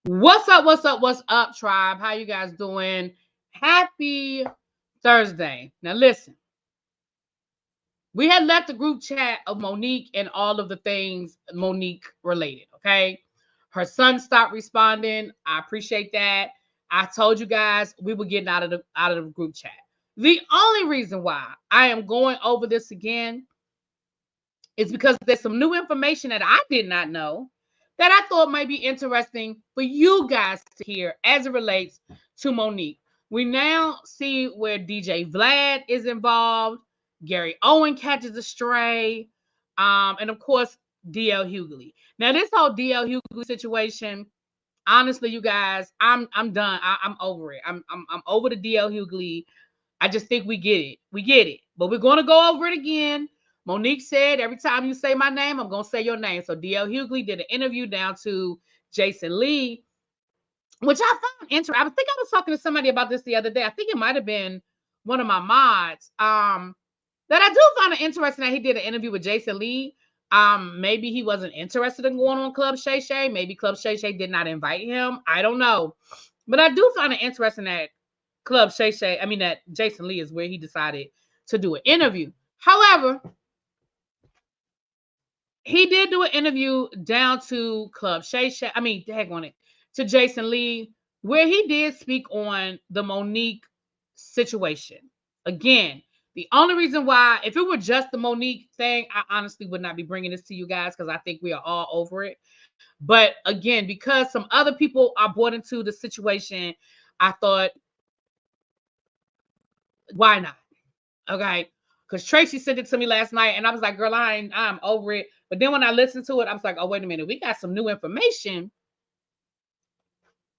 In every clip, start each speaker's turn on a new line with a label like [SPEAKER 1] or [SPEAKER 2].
[SPEAKER 1] What's up? What's up? What's up, tribe? How you guys doing? Happy Thursday. Now listen, we had left the group chat of Monique and all of the things Monique related, okay? Her son stopped responding. I appreciate that. I told you guys we were getting out of the group chat. The only reason why I am going over this again is because there's some new information that I did not know that I thought might be interesting for you guys to hear as it relates to Monique. We now see where DJ Vlad is involved, Gary Owen catches a stray, and of course, DL Hughly. Now, this whole DL Hughly situation, honestly, you guys, I'm done. I'm over it. I'm over the DL Hughly. I just think we get it. We get it. But we're going to go over it again. Monique said, every time you say my name, I'm going to say your name. So DL Hughly did an interview down to Jason Lee, which I found interesting. I think I was talking to somebody about this the other day. I think it might have been one of my mods. That I do find it interesting that he did an interview with Jason Lee. Maybe he wasn't interested in going on Club Shay Shay. Maybe Club Shay Shay did not invite him. I don't know. But I do find it interesting that that Jason Lee is where he decided to do an interview. However, he did do an interview down to Club Shay Shay. To Jason Lee, where he did speak on the Monique situation. Again, the only reason why, if it were just the Monique thing, I honestly would not be bringing this to you guys because I think we are all over it. But again, because some other people are brought into the situation, I thought, why not? Okay. Because Tracy sent it to me last night and I was like, girl, I'm over it. But then when I listened to it, I was like, oh, wait a minute. We got some new information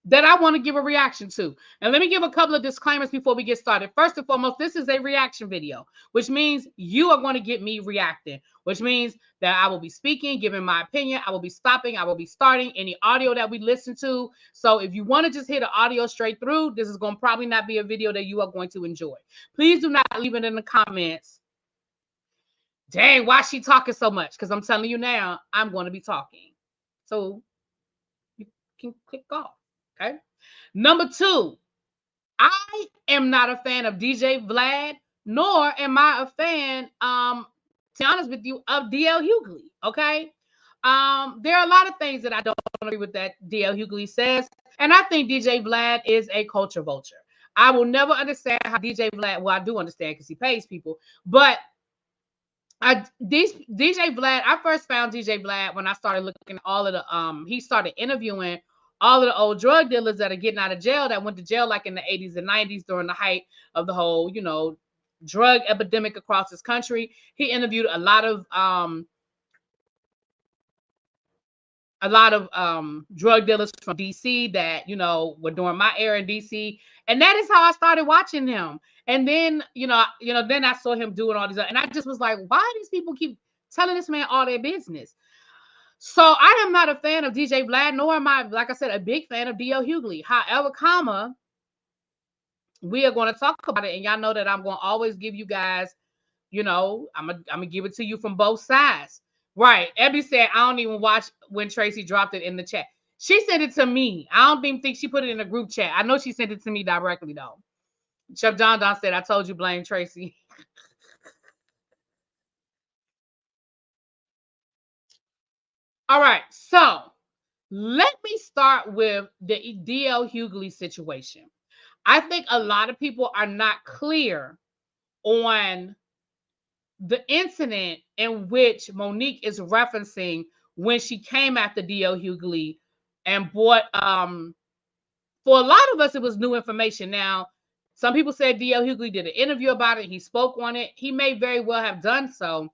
[SPEAKER 1] that I want to give a reaction to. And let me give a couple of disclaimers before we get started. First and foremost, this is a reaction video, which means you are going to get me reacting, which means that I will be speaking, giving my opinion. I will be stopping. I will be starting any audio that we listen to. So if you want to just hear the audio straight through, this is going to probably not be a video that you are going to enjoy. Please do not leave it in the comments. Dang, why is she talking so much? Because I'm telling you now, I'm going to be talking. So you can click off. Okay. Number two, I am not a fan of DJ Vlad, nor am I a fan, to be honest with you, of DL Hughly. Okay. There are a lot of things that I don't agree with that DL Hughly says, and I think DJ Vlad is a culture vulture. I will never understand how DJ Vlad, well, I do understand because he pays people, but DJ Vlad, I first found DJ Vlad when I started looking at all of the he started interviewing all of the old drug dealers that are getting out of jail, that went to jail like in the 80s and 90s during the height of the whole, drug epidemic across this country. He interviewed a lot of drug dealers from DC that, were during my era in DC. And that is how I started watching him. And then, then I saw him doing all these, and I just was like, why do these people keep telling this man all their business? So I am not a fan of DJ Vlad, nor am I, like I said, a big fan of DL Hughly. However, we are going to talk about it. And y'all know that I'm going to always give you guys, I'm going to give it to you from both sides. Right. Ebby said, I don't even watch when Tracy dropped it in the chat. She sent it to me. I don't even think she put it in a group chat. I know she sent it to me directly, though. Chef Don said, I told you, blame Tracy. All right. So let me start with the DL Hughly situation. I think a lot of people are not clear on the incident in which Monique is referencing when she came after DL Hughly and brought, for a lot of us, it was new information. Now, some people said DL Hughly did an interview about it. He spoke on it. He may very well have done so.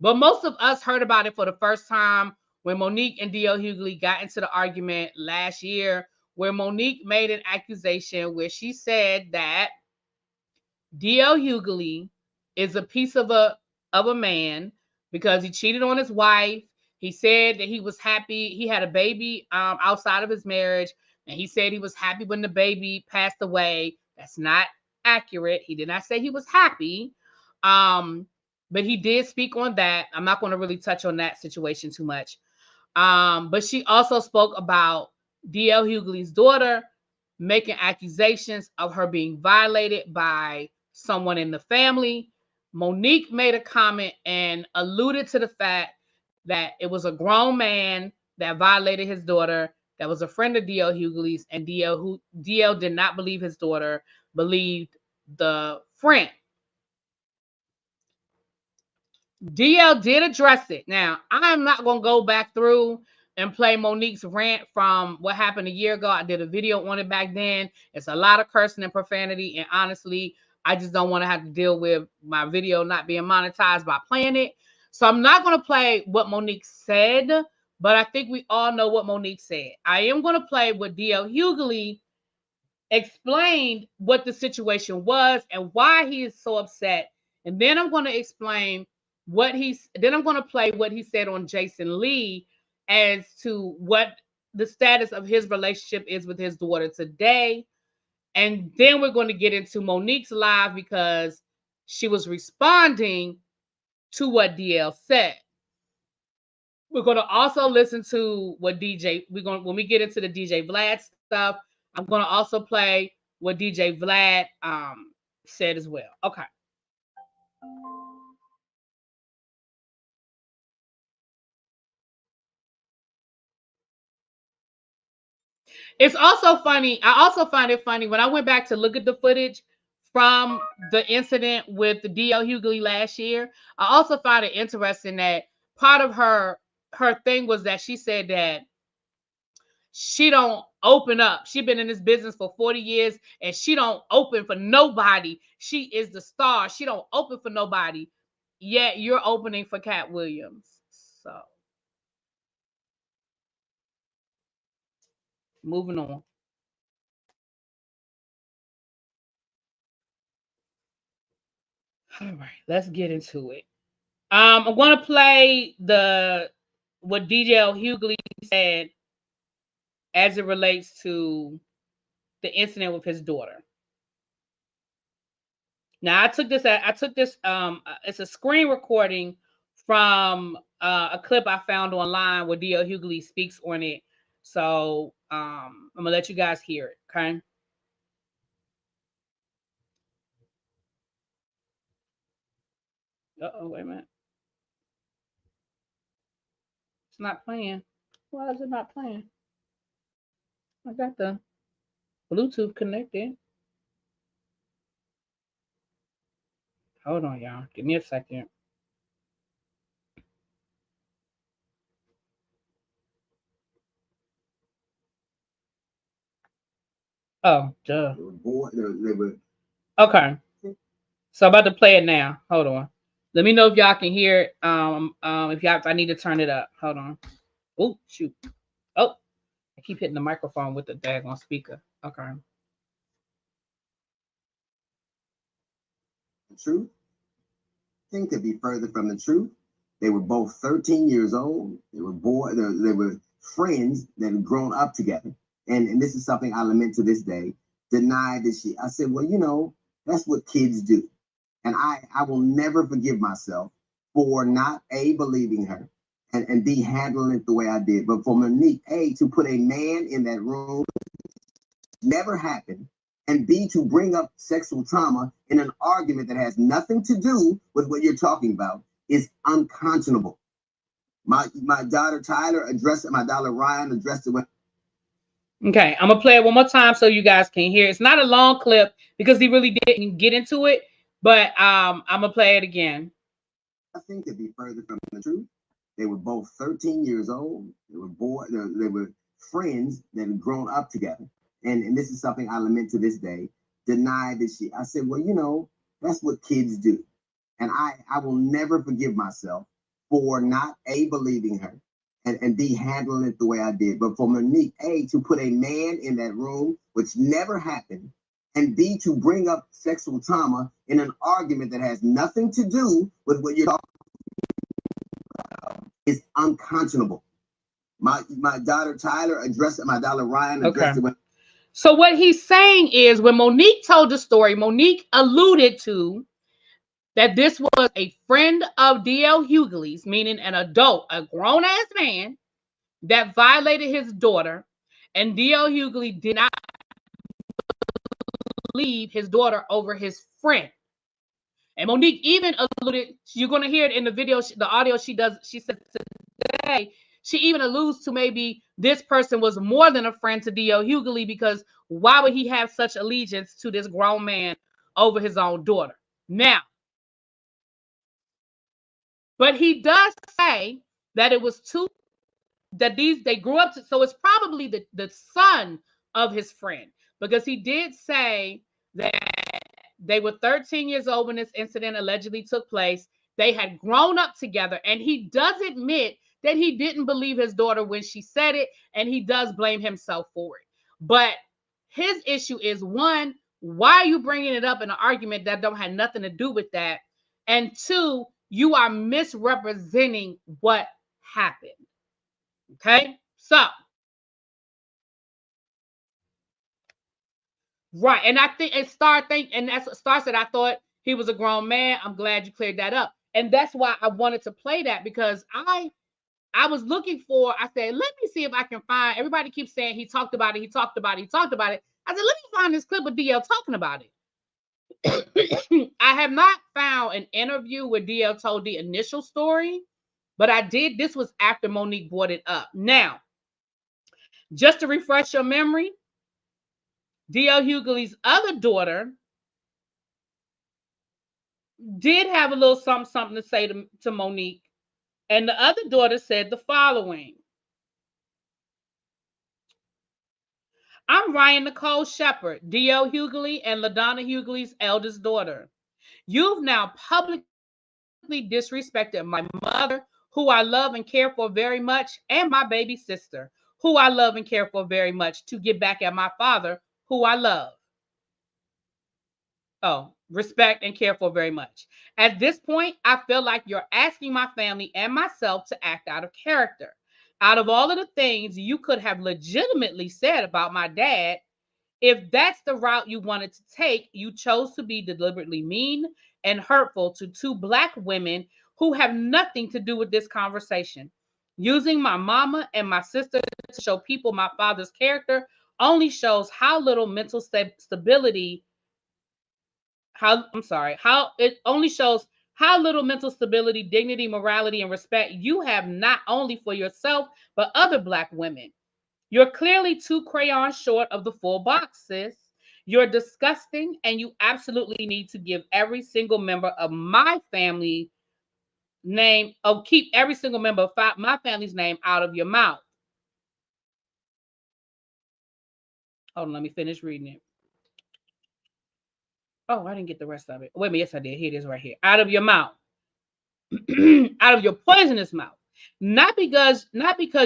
[SPEAKER 1] But most of us heard about it for the first time when Monique and DL Hughly got into the argument last year, where Monique made an accusation where she said that DL Hughly is a piece of a man because he cheated on his wife. He said that he was happy. He had a baby outside of his marriage, and he said he was happy when the baby passed away. That's not accurate. He did not say he was happy. But he did speak on that. I'm not going to really touch on that situation too much. But she also spoke about DL Hughly's daughter making accusations of her being violated by someone in the family. Monique made a comment and alluded to the fact that it was a grown man that violated his daughter, that was a friend of DL Hughly's, and DL did not believe his daughter, believed the friend. DL did address it. Now, I'm not going to go back through and play Monique's rant from what happened a year ago. I did a video on it back then. It's a lot of cursing and profanity, and honestly, I just don't want to have to deal with my video not being monetized by playing it. So I'm not going to play what Monique said, but I think we all know what Monique said. I am going to play what DL Hughly explained what the situation was and why he is so upset. And then I'm going to explain then I'm going to play what he said on Jason Lee as to what the status of his relationship is with his daughter today. And then we're going to get into Monique's live because she was responding to what DL said. We're going to also listen to what when we get into the DJ Vlad stuff, I'm going to also play what DJ Vlad said as well. Okay. It's also funny. I also find it funny when I went back to look at the footage from the incident with the DL Hughly last year. I also find it interesting that part of her thing was that she said that she don't open up. She been in this business for 40 years and she don't open for nobody. She is the star. She don't open for nobody. Yet you're opening for Cat Williams. So moving on. All right, let's get into it. I'm going to play what DL Hughly said as it relates to the incident with his daughter. Now, I took this. It's a screen recording from a clip I found online where DL Hughly speaks on it. So I'm gonna let you guys hear it. Okay. Wait a minute. It's not playing. Why is it not playing? I got the Bluetooth connected. Hold on, y'all. Give me a second. Oh, duh. Okay. So I'm about to play it now. Hold on. Let me know if y'all can hear it. If I need to turn it up. Hold on. Oh, shoot. Oh, I keep hitting the microphone with the daggone speaker. Okay.
[SPEAKER 2] The truth? Nothing could be further from the truth. They were both 13 years old. They were friends that had grown up together. And this is something I lament to this day. Denied that I said, well, that's what kids do. And I will never forgive myself for not A, believing her, and B, handling it the way I did. But for Monique, A, to put a man in that room, never happened, and B, to bring up sexual trauma in an argument that has nothing to do with what you're talking about is unconscionable. My daughter Tyler addressed it. My daughter Ryan addressed it.
[SPEAKER 1] Okay, I'm gonna play it one more time so you guys can hear. It's not a long clip because he really didn't get into it, but I'm gonna play it again.
[SPEAKER 2] Nothing could be further from the truth. They were both 13 years old. They were friends that had grown up together. And this is something I lament to this day. Denied that I said, well, that's what kids do. And I will never forgive myself for not A, believing her, and B, handling it the way I did. But for Monique, A, to put a man in that room, which never happened, and B, to bring up sexual trauma in an argument that has nothing to do with what you're talking about is unconscionable. My daughter Tyler addressed it. My daughter Ryan addressed it.
[SPEAKER 1] So what he's saying is when Monique told the story, Monique alluded to that this was a friend of DL Hughly's, meaning an adult, a grown-ass man, that violated his daughter, and DL Hughly did not leave his daughter over his friend. And Monique even alluded, you're going to hear it in the video, the audio she said today, she even alludes to maybe this person was more than a friend to DL Hughly, because why would he have such allegiance to this grown man over his own daughter? Now, but he does say that it was two, that they grew up to, so it's probably the son of his friend, because he did say that they were 13 years old when this incident allegedly took place. They had grown up together, and he does admit that he didn't believe his daughter when she said it, and he does blame himself for it. But his issue is, one, why are you bringing it up in an argument that don't have nothing to do with that? And two, you are misrepresenting what happened. Okay, so right, and I think and that's what Star said. I thought he was a grown man. I'm glad you cleared that up, and that's why I wanted to play that, because I was looking for. I said, let me see if I can find. Everybody keeps saying he talked about it. He talked about it. He talked about it. I said, let me find this clip of DL talking about it. I have not found an interview where DL told the initial story, but I did. This was after Monique brought it up. Now, just to refresh your memory, DL Hughly's other daughter did have a little something to say to Monique. And the other daughter said the following. I'm Ryan Nicole Shepard, DL Hughly and LaDonna Hughly's eldest daughter. You've now publicly disrespected my mother, who I love and care for very much, and my baby sister, who I love and care for very much, to get back at my father, who I love. Oh, respect and care for very much. At this point, I feel like you're asking my family and myself to act out of character. Out of all of the things you could have legitimately said about my dad, if that's the route you wanted to take, you chose to be deliberately mean and hurtful to two Black women who have nothing to do with this conversation. Using my mama and my sister to show people my father's character only shows how little mental stability how it only shows how little mental stability, dignity, morality, and respect you have, not only for yourself, but other Black women. You're clearly 2 crayons short of the full box, sis. You're disgusting, and you absolutely need to give every single member of my family name, keep every single member of my family's name out of your mouth. Hold on, let me finish reading it. Oh, I didn't get the rest of it. Wait a minute, yes, I did. Here it is right here. Out of your mouth. Out of your poisonous mouth. Not because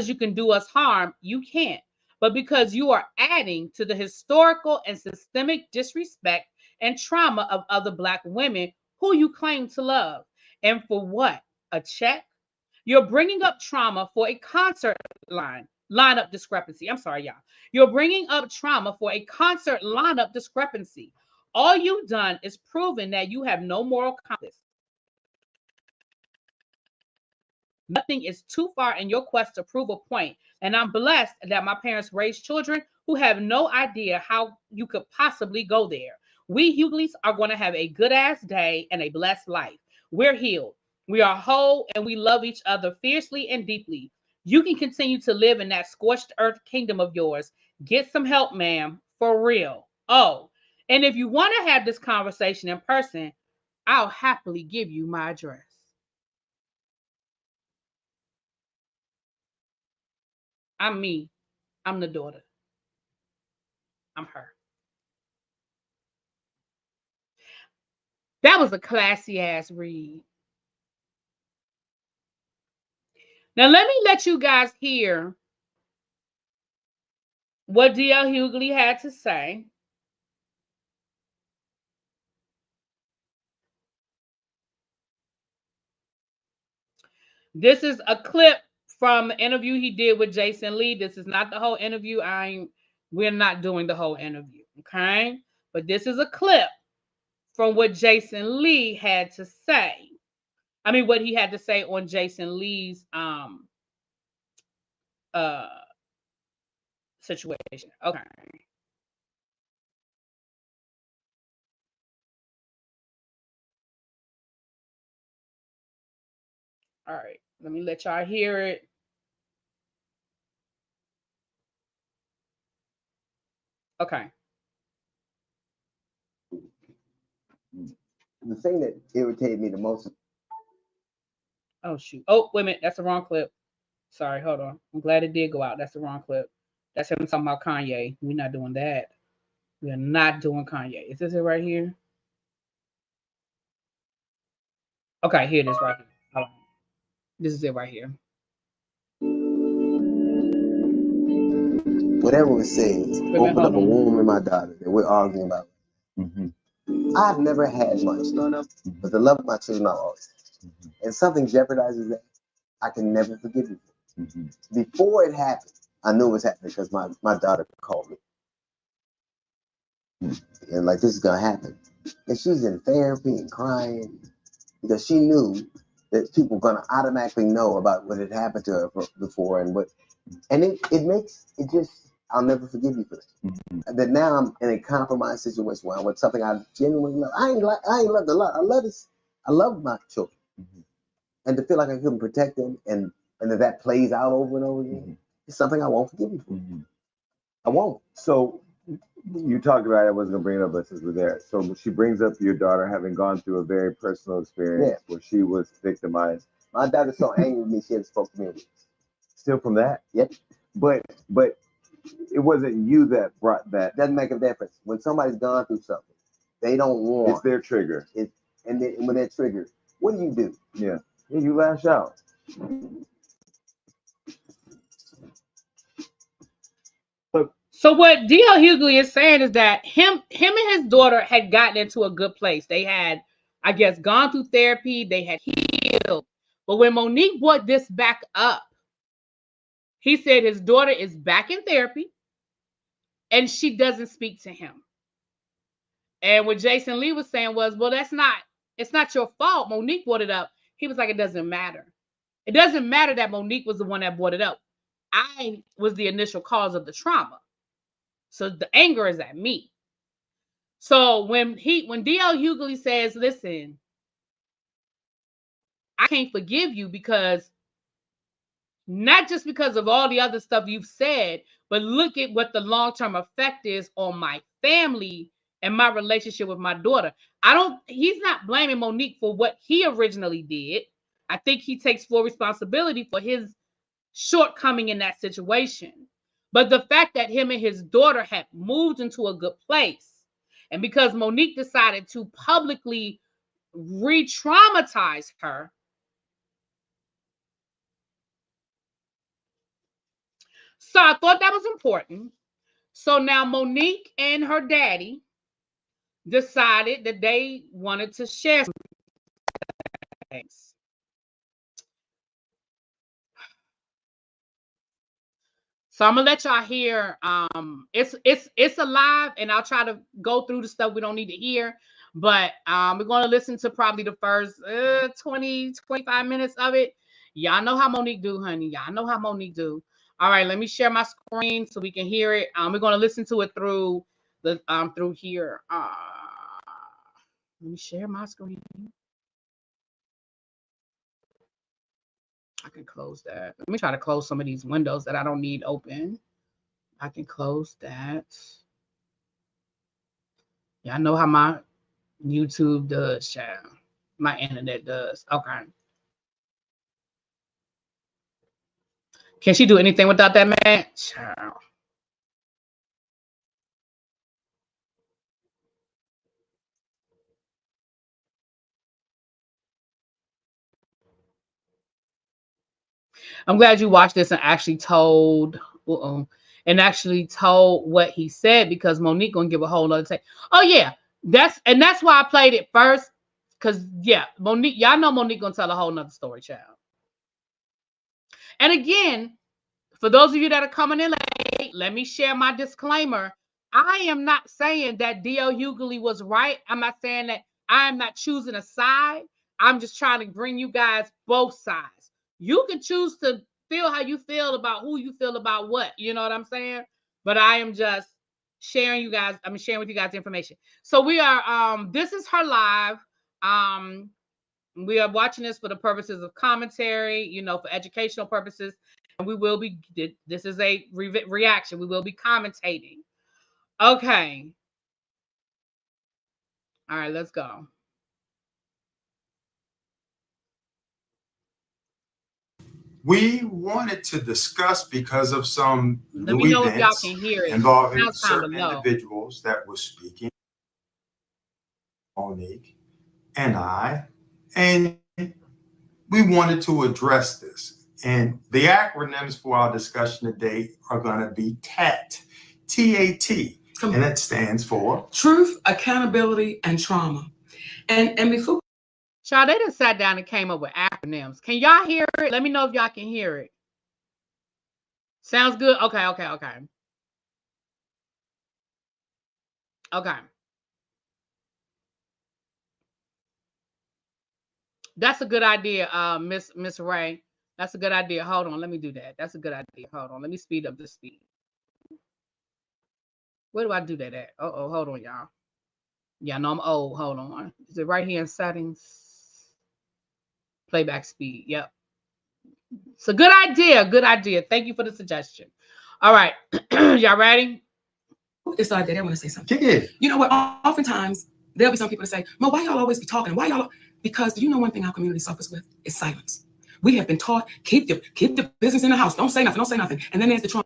[SPEAKER 1] you can do us harm, you can't, but because you are adding to the historical and systemic disrespect and trauma of other Black women who you claim to love. And for what? A check? You're bringing up trauma for a concert lineup discrepancy. I'm sorry, y'all. You're bringing up trauma for a concert lineup discrepancy. All you've done is proven that you have no moral compass. Nothing is too far in your quest to prove a point. And I'm blessed that my parents raised children who have no idea how you could possibly go there. We Hugleys are going to have a good ass day and a blessed life. We're healed. We are whole, and we love each other fiercely and deeply. You can continue to live in that scorched earth kingdom of yours. Get some help, ma'am, for real. Oh, and if you want to have this conversation in person, I'll happily give you my address. I'm me. I'm the daughter. I'm her. That was a classy ass read. Now let me let you guys hear what DL Hughly had to say. This is a clip from the interview he did with Jason Lee. This is not the whole interview. We're not doing the whole interview, okay? But this is a clip from what Jason Lee had to say. I mean, what he had to say on Jason Lee's situation. Okay. All right. Let me let y'all hear it. Okay.
[SPEAKER 2] The thing that irritated me the most.
[SPEAKER 1] Oh shoot. Oh, wait a minute. That's the wrong clip. Sorry, hold on. I'm glad it did go out. That's the wrong clip. That's him talking about Kanye. We're not doing that. We are not doing Kanye. Is this it right here? Okay, here it is right here. Hold on. This is it right here.
[SPEAKER 2] Whatever was said, opened up a wound in my daughter that we're arguing about. I've never had much, but the love of my children I lost. And something jeopardizes that, I can never forgive you. Before it happened, I knew it was happening because my daughter called me. And like, this is going to happen. And she's in therapy and crying because she knew that people were going to automatically know about what had happened to her before. And it makes it just, I'll never forgive you for this. That now I'm in a compromised situation where I'm with something I genuinely love. I ain't loved a lot. I love my children. And to feel like I couldn't protect them and that plays out over and over again, it's something I won't forgive you for. I won't.
[SPEAKER 3] So you talked about it, I wasn't going to bring it up, but since we're there. So she brings up your daughter having gone through a very personal experience where she was victimized.
[SPEAKER 2] My daughter's so angry with me, she hasn't spoken to me.
[SPEAKER 3] Still from that?
[SPEAKER 2] Yep.
[SPEAKER 3] But it wasn't you that brought that.
[SPEAKER 2] Doesn't make a difference. When somebody's gone through something, they don't want.
[SPEAKER 3] It's their trigger.
[SPEAKER 2] And when they're triggered, what do?
[SPEAKER 3] Yeah, you lash out.
[SPEAKER 1] So what DL Hughly is saying is that him and his daughter had gotten into a good place. They had, I guess, gone through therapy. They had healed. But when Monique brought this back up, he said his daughter is back in therapy and she doesn't speak to him. And what Jason Lee was saying was, well, it's not your fault. Monique brought it up. He was like, it doesn't matter. It doesn't matter that Monique was the one that brought it up. I was the initial cause of the trauma. So the anger is at me. So when DL Hughly says, listen, I can't forgive you because not just because of all the other stuff you've said, but look at what the long-term effect is on my family and my relationship with my daughter. He's not blaming Monique for what he originally did. I think he takes full responsibility for his shortcoming in that situation. But the fact that him and his daughter had moved into a good place, and because Monique decided to publicly re-traumatize her, so I thought that was important. So now Monique and her daddy decided that they wanted to share some things. So I'm gonna let y'all hear. It's alive, and I'll try to go through the stuff we don't need to hear. But we're gonna listen to probably the first 20, 25 minutes of it. Y'all know how Monique do, honey. Y'all know how Monique do. All right, let me share my screen so we can hear it. We're gonna listen to it through the through here. Let me share my screen. I can close that. Let me try to close some of these windows that I don't need open. I can close that. Yeah, I know how my YouTube does, child. My internet does. Okay. Can she do anything without that man? Child. I'm glad you watched this and actually told what he said, because Monique gonna give a whole other take. Oh yeah, that's why I played it first, because yeah, Monique, y'all know Monique gonna tell a whole nother story, child. And again, for those of you that are coming in late, let me share my disclaimer. I am not saying that DL Hughly was right. I'm not saying that I am not choosing a side. I'm just trying to bring you guys both sides. You can choose to feel how you feel about who you feel about what. You know what I'm saying? But I am just sharing sharing with you guys the information. So we are this is her live. We are watching this for the purposes of commentary, you know, for educational purposes. And we will be, this is a reaction. We will be commentating. Okay. All right, let's go.
[SPEAKER 4] We wanted to discuss because of some
[SPEAKER 1] Let me
[SPEAKER 4] new
[SPEAKER 1] know if y'all
[SPEAKER 4] events
[SPEAKER 1] can hear it.
[SPEAKER 4] involving
[SPEAKER 1] Sounds kinda
[SPEAKER 4] certain
[SPEAKER 1] low.
[SPEAKER 4] individuals that were speaking, Monique and I, and we wanted to address this. And the acronyms for our discussion today are going to be TAT, T-A-T, and that stands for
[SPEAKER 5] Truth, Accountability, and Trauma. And before
[SPEAKER 1] Child, they just sat down and came up with acronyms. Can y'all hear it? Let me know if y'all can hear it. Sounds good? Okay. Okay. That's a good idea, Miss Ray. That's a good idea. Hold on, let me do that. That's a good idea. Hold on, let me speed up the speed. Where do I do that at? Uh-oh, hold on, y'all. Yeah, no, I'm old. Hold on. Is it right here in settings? Playback speed. Yep. It's a good idea. Good idea. Thank you for the suggestion. All right. Y'all ready?
[SPEAKER 5] it's our day, I want to say something.
[SPEAKER 4] Kick it.
[SPEAKER 5] You know what? Oftentimes there'll be some people that say, "Mo, why y'all always be talking? Why y'all?" Because do you know one thing our community suffers with is silence. We have been taught keep the business in the house. Don't say nothing. Don't say nothing. And then there's the trauma.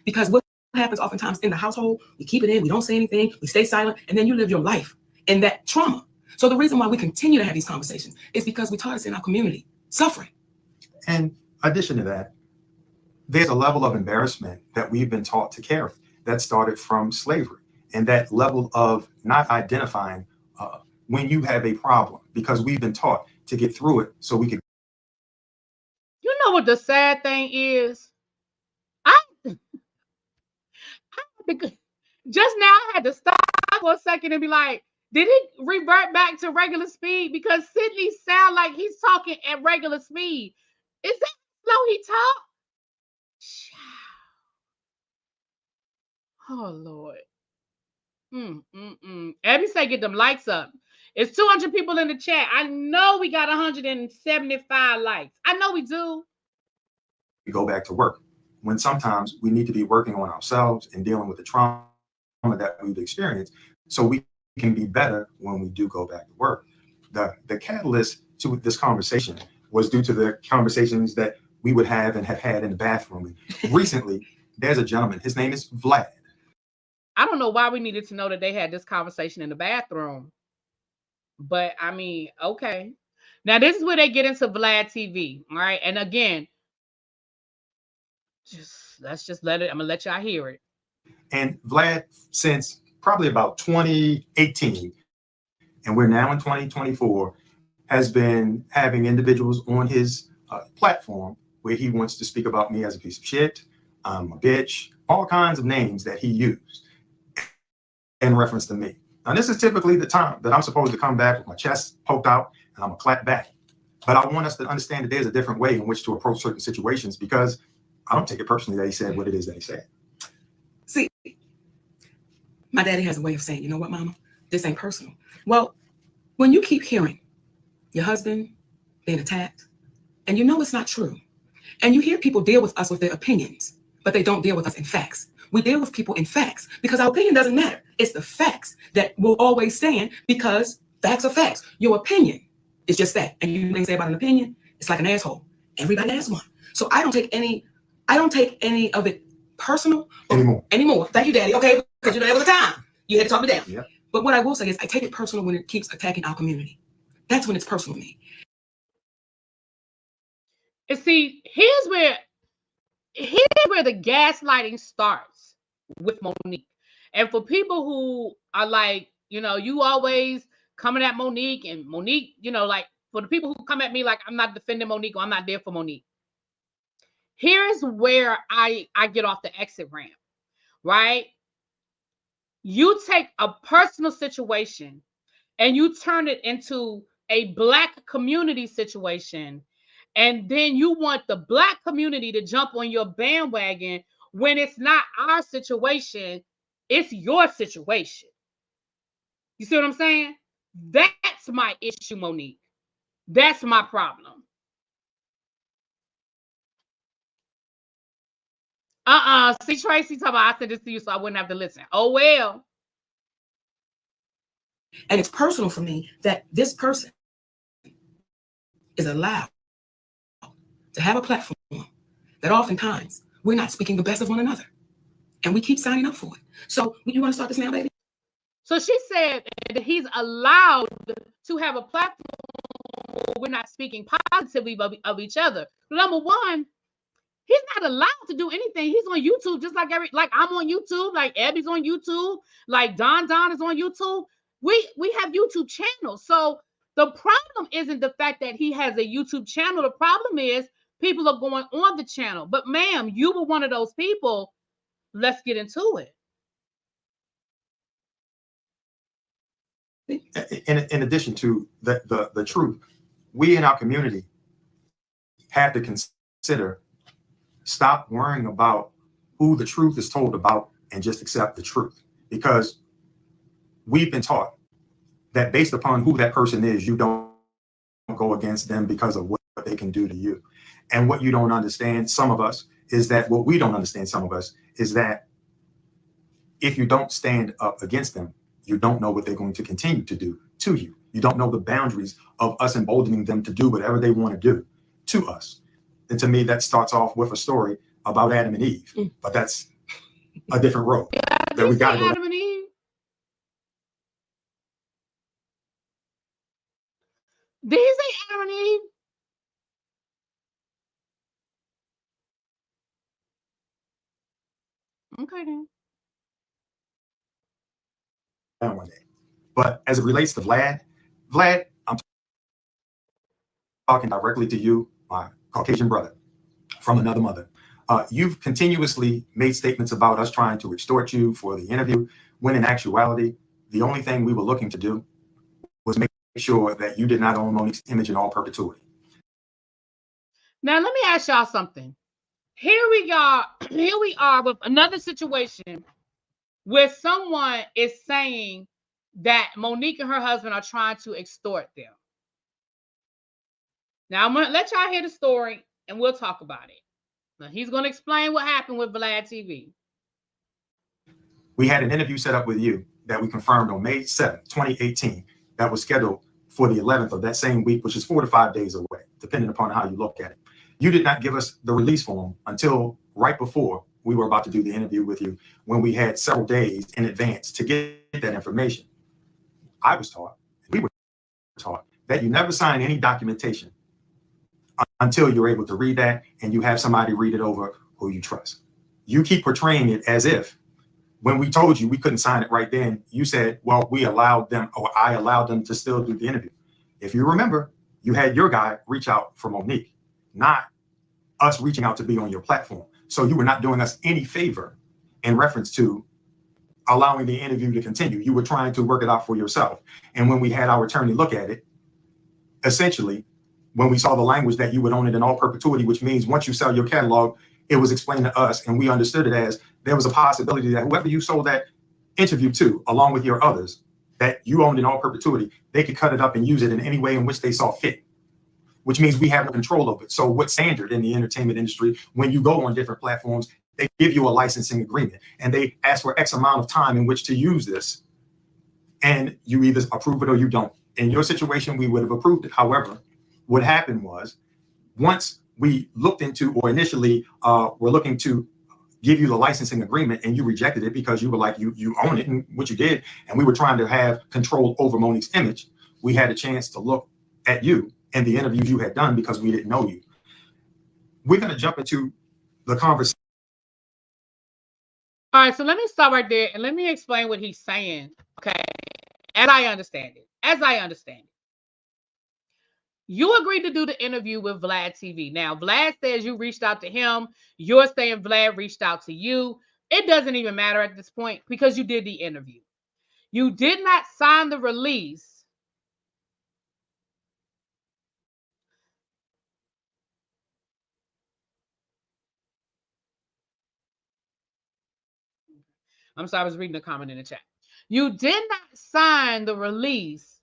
[SPEAKER 5] Because what happens oftentimes in the household, we keep it in. We don't say anything. We stay silent, and then you live your life in that trauma. So the reason why we continue to have these conversations is because we taught us in our community suffering.
[SPEAKER 4] And in addition to that, there's a level of embarrassment that we've been taught to carry that started from slavery, and that level of not identifying when you have a problem, because we've been taught to get through it so we can.
[SPEAKER 1] You know what the sad thing is? Just now I had to stop for a second and be like, did it revert back to regular speed? Because Sydney sound like he's talking at regular speed. Is that slow he talk? Oh Lord. Abby say get them likes up. It's 200 people in the chat. I know we got 175 likes. I know we do.
[SPEAKER 4] We go back to work when sometimes we need to be working on ourselves and dealing with the trauma that we've experienced so we can be better when we do go back to work. The catalyst to this conversation was due to the conversations that we would have and have had in the bathroom. And recently, there's a gentleman. His name is Vlad.
[SPEAKER 1] I don't know why we needed to know that they had this conversation in the bathroom. But I mean, okay. Now this is where they get into Vlad TV. All right. And again, let's just let it. I'm gonna let y'all hear it.
[SPEAKER 4] And Vlad, since probably about 2018, and we're now in 2024, has been having individuals on his platform where he wants to speak about me as a piece of shit, a bitch, all kinds of names that he used in reference to me. Now, this is typically the time that I'm supposed to come back with my chest poked out and I'm gonna clap back. But I want us to understand that there's a different way in which to approach certain situations, because I don't take it personally that he said what it is that he said.
[SPEAKER 5] See, my daddy has a way of saying, you know what, mama, this ain't personal. Well, when you keep hearing your husband being attacked, and you know it's not true, and you hear people deal with us with their opinions, but they don't deal with us in facts. We deal with people in facts because our opinion doesn't matter. It's the facts that will always stand, because facts are facts. Your opinion is just that. And you may say about an opinion, it's like an asshole. Everybody has one. So I don't take any of it personal anymore. Thank you, Daddy. Okay, because you're not able to time. You had to talk me down.
[SPEAKER 4] Yep.
[SPEAKER 5] But what I will say is I take it personal when it keeps attacking our community. That's when it's personal to me.
[SPEAKER 1] And see, here's where the gaslighting starts with Monique. And for people who are like, you know, you always coming at Monique, and Monique, you know, like for the people who come at me like I'm not defending Monique or I'm not there for Monique. Here's where I get off the exit ramp, right? You take a personal situation and you turn it into a Black community situation, And then you want the Black community to jump on your bandwagon when it's not our situation, it's your situation. You see what I'm saying? That's my issue, Monique. That's my problem. See, Tracy talking about I said this to you so I wouldn't have to listen. Oh, well.
[SPEAKER 5] And it's personal for me that this person is allowed to have a platform that oftentimes we're not speaking the best of one another. And we keep signing up for it. So you want to start this now, baby?
[SPEAKER 1] So she said that he's allowed to have a platform where we're not speaking positively of each other. Number one, he's not allowed to do anything. He's on YouTube just like I'm on YouTube, like Abby's on YouTube, like Don is on YouTube. We have YouTube channels. So the problem isn't the fact that he has a YouTube channel. The problem is people are going on the channel. But ma'am, you were one of those people. Let's get into it.
[SPEAKER 4] In addition to the truth, we in our community have to consider, stop worrying about who the truth is told about and just accept the truth. Because we've been taught that based upon who that person is, you don't go against them because of what they can do to you. And what you don't understand, some of us, is that what we don't understand, some of us, is that if you don't stand up against them, you don't know what they're going to continue to do to you. You don't know the boundaries of us emboldening them to do whatever they want to do to us. And to me, that starts off with a story about Adam and Eve, but that's a different road.
[SPEAKER 1] That we got Adam and Eve. Did he say Adam and Eve? Okay then.
[SPEAKER 4] One day. But as it relates to Vlad, I'm talking directly to you, my Caucasian brother from another mother. You've continuously made statements about us trying to extort you for the interview, when in actuality, the only thing we were looking to do was make sure that you did not own Monique's image in all perpetuity.
[SPEAKER 1] Now, let me ask y'all something. Here we are with another situation where someone is saying that Monique and her husband are trying to extort them. Now, I'm going to let y'all hear the story and we'll talk about it. Now, he's going to explain what happened with Vlad TV.
[SPEAKER 4] We had an interview set up with you that we confirmed on May 7th, 2018, that was scheduled for the 11th of that same week, which is 4 to 5 days away, depending upon how you look at it. You did not give us the release form until right before we were about to do the interview with you, when we had several days in advance to get that information. I was taught, we were taught, that you never sign any documentation until you're able to read that and you have somebody read it over who you trust. You keep portraying it as if when we told you we couldn't sign it right then, you said, well, we allowed them, or I allowed them to still do the interview. If you remember, you had your guy reach out for Monique, not us reaching out to be on your platform. So you were not doing us any favor in reference to allowing the interview to continue. You were trying to work it out for yourself. And when we had our attorney look at it, essentially, when we saw the language that you would own it in all perpetuity, which means once you sell your catalog, it was explained to us and we understood it as there was a possibility that whoever you sold that interview to, along with your others, that you owned in all perpetuity, they could cut it up and use it in any way in which they saw fit, which means we have no control of it. So what's standard in the entertainment industry, when you go on different platforms, they give you a licensing agreement and they ask for X amount of time in which to use this. And you either approve it or you don't. In your situation, we would have approved it. However, what happened was, once we looked into, or initially were looking to give you the licensing agreement and you rejected it because you were like, you own it, and what you did, and we were trying to have control over Monique's image, we had a chance to look at you and the interviews you had done because we didn't know you. We're going to jump into the conversation.
[SPEAKER 1] All right, so let me stop right there and let me explain what he's saying, okay, as I understand it. You agreed to do the interview with Vlad TV. Now, Vlad says you reached out to him. You're saying Vlad reached out to you. It doesn't even matter at this point because you did the interview. You did not sign the release I'm sorry, I was reading the comment in the chat. You did not sign the release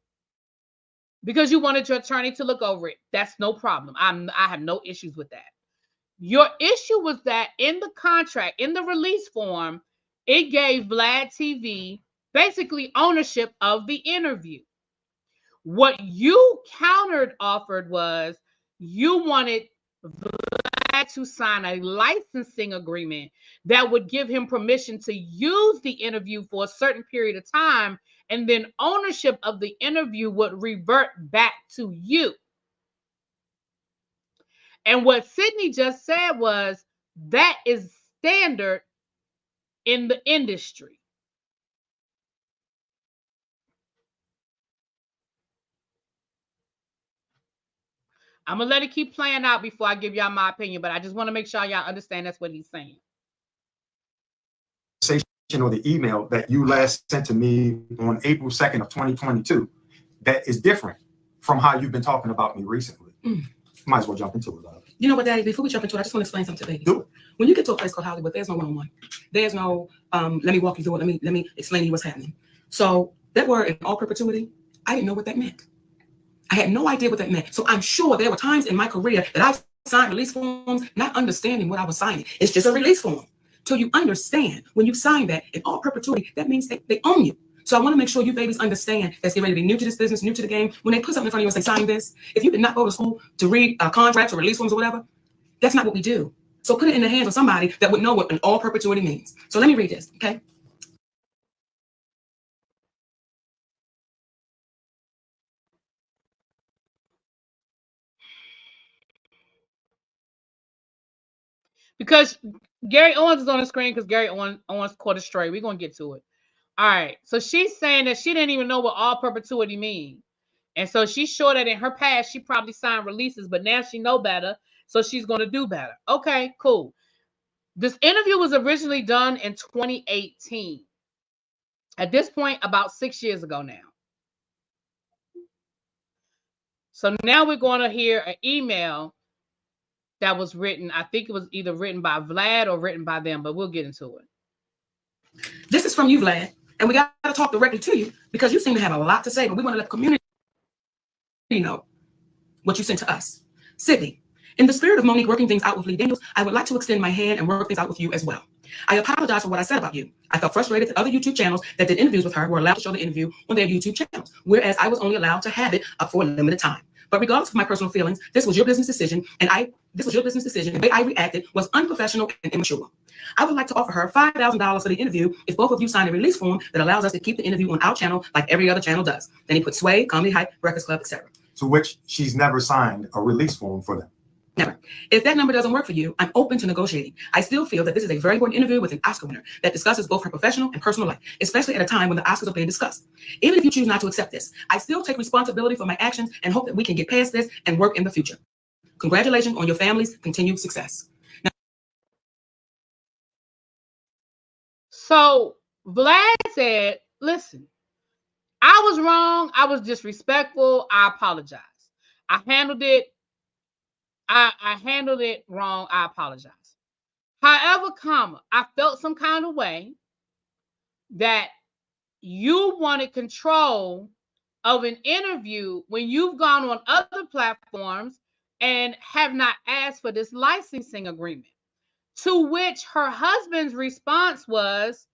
[SPEAKER 1] because you wanted your attorney to look over it. That's no problem. I have no issues with that. Your issue was that in the contract, in the release form, it gave Vlad TV basically ownership of the interview. What you countered offered was you wanted Vlad to sign a licensing agreement that would give him permission to use the interview for a certain period of time, and then ownership of the interview would revert back to you. And what Sydney just said was that is standard in the industry. I'm going to let it keep playing out before I give y'all my opinion, but I just want to make sure y'all understand that's what he's saying.
[SPEAKER 4] Or the email that you last sent to me on April 2nd of 2022, that is different from how you've been talking about me recently. Might as well jump into it, love.
[SPEAKER 5] You know what, Daddy, before we jump into it, I just want to explain something to ladies.
[SPEAKER 4] Do it.
[SPEAKER 5] When you get to a place called Hollywood, there's no one-on-one. There's no, let me walk you through it. Let me explain to you what's happening. So that word in all perpetuity, I didn't know what that meant. I had no idea what that meant. So I'm sure there were times in my career that I signed release forms, not understanding what I was signing. It's just a release form. Till you understand, when you sign that in all perpetuity, that means they own you. So I want to make sure you babies understand that's getting ready to be new to this business, new to the game. When they put something in front of you and say, sign this, if you did not go to school to read contracts or release forms or whatever, that's not what we do. So put it in the hands of somebody that would know what an all perpetuity means. So let me read this, okay?
[SPEAKER 1] Because Gary Owens is on the screen because Gary Owens caught a stray. We're going to get to it. All right. So she's saying that she didn't even know what all perpetuity means. And so she's sure that in her past, she probably signed releases, but now she know better. So she's going to do better. Okay, cool. This interview was originally done in 2018. At this point, about 6 years ago now. So now we're going to hear an email that was written. I think it was either written by Vlad or written by them, but we'll get into it.
[SPEAKER 5] This is from you, Vlad, and we got to talk directly to you because you seem to have a lot to say, but we want to let the community know what you sent to us. Sydney, in the spirit of Monique working things out with Lee Daniels, I would like to extend my hand and work things out with you as well. I apologize for what I said about you. I felt frustrated that other YouTube channels that did interviews with her were allowed to show the interview on their YouTube channels, whereas I was only allowed to have it up for a limited time. But regardless of my personal feelings, this was your business decision, and the way I reacted was unprofessional and immature. I would like to offer her $5,000 for the interview if both of you sign a release form that allows us to keep the interview on our channel like every other channel does. Then he put Sway, Comedy Hype, Breakfast Club, etc.
[SPEAKER 4] To which she's never signed a release form for them.
[SPEAKER 5] Never. If that number doesn't work for you, I'm open to negotiating. I still feel that this is a very important interview with an Oscar winner that discusses both her professional and personal life, especially at a time when the Oscars are being discussed. Even if you choose not to accept this, I still take responsibility for my actions and hope that we can get past this and work in the future. Congratulations on your family's continued success. Now,
[SPEAKER 1] so Vlad said, listen, I was wrong. I was disrespectful. I apologize. I handled it wrong. I apologize. However, I felt some kind of way that you wanted control of an interview when you've gone on other platforms and have not asked for this licensing agreement. To which her husband's response was,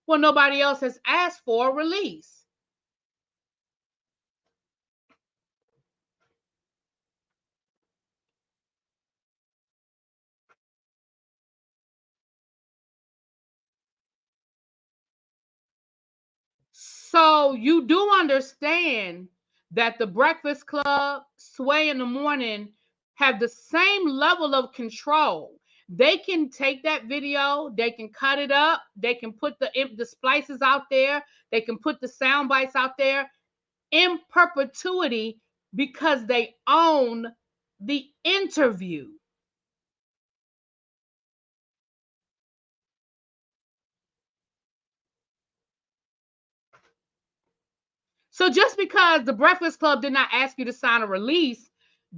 [SPEAKER 1] well, nobody else has asked for a release. So you do understand that the Breakfast Club, Sway in the Morning have the same level of control. They can take that video, they can cut it up, they can put the splices out there, they can put the sound bites out there in perpetuity because they own the interview. So just because the Breakfast Club did not ask you to sign a release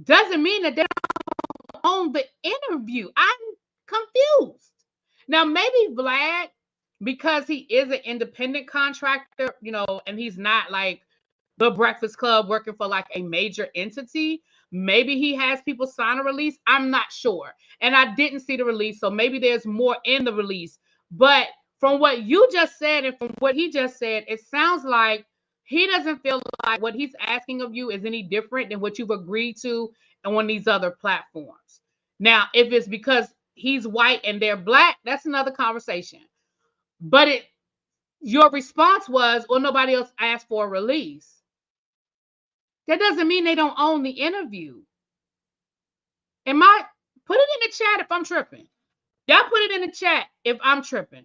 [SPEAKER 1] doesn't mean that they don't own the interview. I'm confused. Now, maybe Vlad because he is an independent contractor, you know, and he's not like the Breakfast Club working for like a major entity. Maybe he has people sign a release. I'm not sure. And I didn't see the release. So maybe there's more in the release. But from what you just said and from what he just said, it sounds like he doesn't feel like what he's asking of you is any different than what you've agreed to on these other platforms. Now, if it's because he's white and they're black, that's another conversation. But your response was, well, nobody else asked for a release. That doesn't mean they don't own the interview. Put it in the chat if I'm tripping. Y'all put it in the chat if I'm tripping.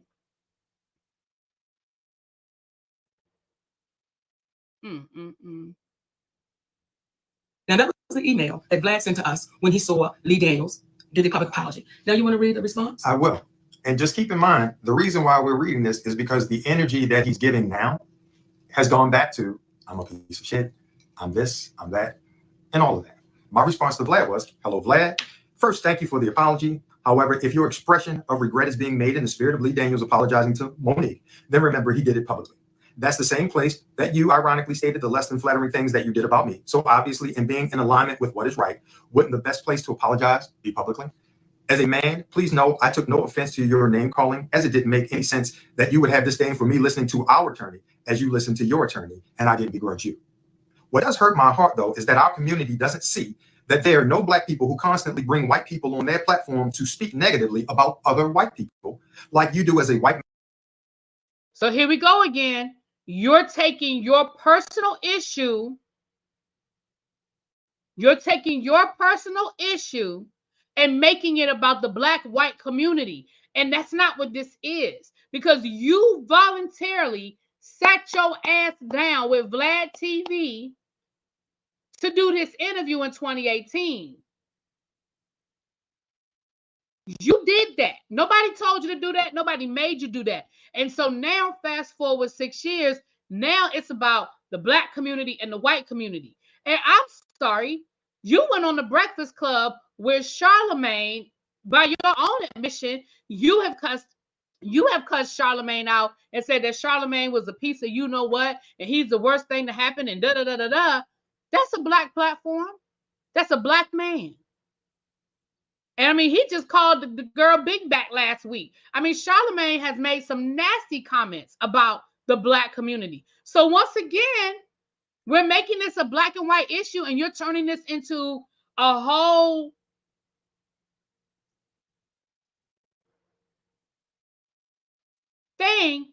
[SPEAKER 5] Now, that was the email that Vlad sent to us when he saw Lee Daniels do the public apology. Now, you want to read the response?
[SPEAKER 4] I will. And just keep in mind, the reason why we're reading this is because the energy that he's giving now has gone back to, I'm a piece of shit, I'm this, I'm that, and all of that. My response to Vlad was, hello, Vlad. First, thank you for the apology. However, if your expression of regret is being made in the spirit of Lee Daniels apologizing to Monique, then remember he did it publicly. That's the same place that you ironically stated the less than flattering things that you did about me. So obviously, in being in alignment with what is right, wouldn't the best place to apologize be publicly? As a man, please know I took no offense to your name calling, as it didn't make any sense that you would have disdain for me listening to our attorney as you listened to your attorney, and I didn't begrudge you. What does hurt my heart, though, is that our community doesn't see that there are no black people who constantly bring white people on their platform to speak negatively about other white people like you do as a white man.
[SPEAKER 1] So here we go again. You're taking your personal issue. And making it about the black-white community. And that's not what this is. Because you voluntarily sat your ass down with Vlad TV to do this interview in 2018. You did that. Nobody told you to do that. Nobody made you do that. And so now, fast forward 6 years, now it's about the black community and the white community. And I'm sorry, you went on the Breakfast Club where Charlemagne, by your own admission, you have cussed Charlemagne out and said that Charlemagne was a piece of you know what, and he's the worst thing to happen, and da-da-da-da-da. That's a black platform. That's a black man. And I mean, he just called the girl Big Back last week. I mean, Charlemagne has made some nasty comments about the black community. So once again, we're making this a black and white issue, and you're turning this into a whole thing.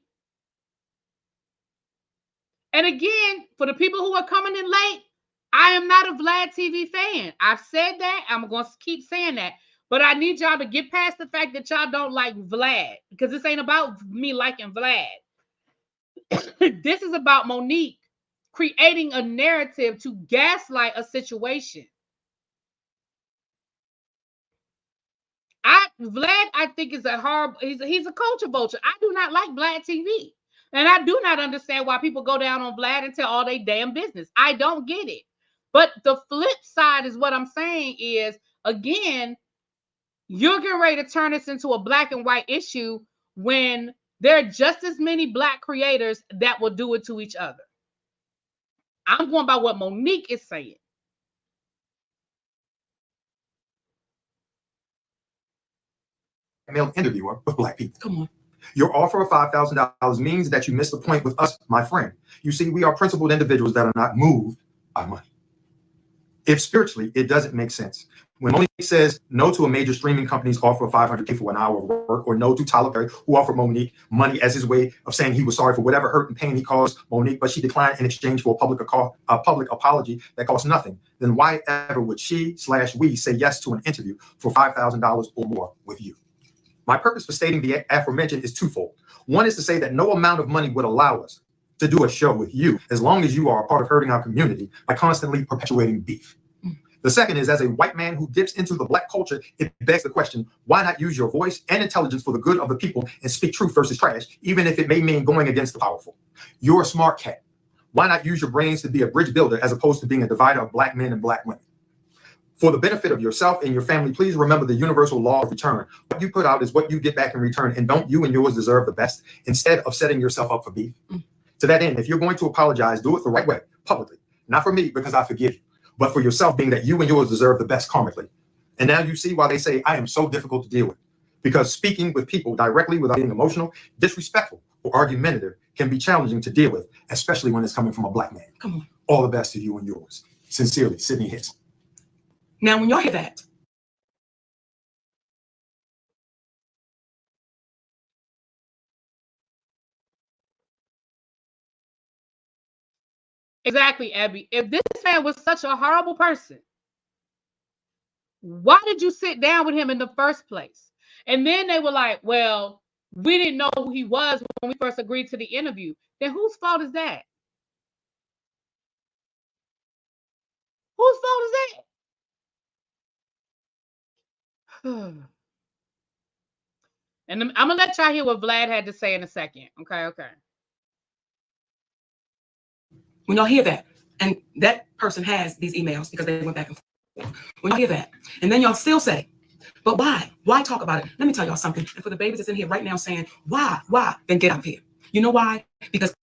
[SPEAKER 1] And again, for the people who are coming in late, I am not a Vlad TV fan. I've said that. I'm going to keep saying that. But I need y'all to get past the fact that y'all don't like Vlad, because this ain't about me liking Vlad. This is about Monique creating a narrative to gaslight a situation. Vlad, I think, is a horrible, he's a culture vulture. I do not like Vlad TV. And I do not understand why people go down on Vlad and tell all they damn business. I don't get it. But the flip side is what I'm saying is, again, you're getting ready to turn this into a black and white issue when there are just as many black creators that will do it to each other. I'm going by what Monique is saying.
[SPEAKER 4] Male interviewer with black people.
[SPEAKER 5] Come on.
[SPEAKER 4] Your offer of $5,000 means that you missed the point with us, my friend. You see, we are principled individuals that are not moved by money. If spiritually, it doesn't make sense. When Monique says no to a major streaming company's offer of $500K for an hour of work, or no to Tyler Perry, who offered Monique money as his way of saying he was sorry for whatever hurt and pain he caused Monique, but she declined in exchange for a public apology that cost nothing, then why ever would she/we say yes to an interview for $5,000 or more with you? My purpose for stating the aforementioned is twofold. One is to say that no amount of money would allow us to do a show with you as long as you are a part of hurting our community by constantly perpetuating beef. The second is, as a white man who dips into the black culture, it begs the question, why not use your voice and intelligence for the good of the people and speak truth versus trash, even if it may mean going against the powerful? You're a smart cat. Why not use your brains to be a bridge builder as opposed to being a divider of black men and black women? For the benefit of yourself and your family, please remember the universal law of return. What you put out is what you get back in return, and don't you and yours deserve the best instead of setting yourself up for beef? To that end, if you're going to apologize, do it the right way, publicly. Not for me, because I forgive you, but for yourself, being that you and yours deserve the best karmically. And now you see why they say I am so difficult to deal with. Because speaking with people directly without being emotional, disrespectful, or argumentative can be challenging to deal with, especially when it's coming from a Black man.
[SPEAKER 5] Come on.
[SPEAKER 4] All the best to you and yours. Sincerely, Sydney Hicks.
[SPEAKER 5] Now, when y'all hear that,
[SPEAKER 1] Exactly, Abby. If this man was such a horrible person, why did you sit down with him in the first place? And then they were like, well, we didn't know who he was when we first agreed to the interview. Then whose fault is that? Whose fault is that? And I'm going to let y'all hear what Vlad had to say in a second. Okay.
[SPEAKER 5] when y'all hear that, and that person has these emails because they went back and forth. When y'all hear that, and then y'all still say, but why? Why talk about it? Let me tell y'all something. And for the babies that's in here right now saying, why? Then get out of here. You know why? Because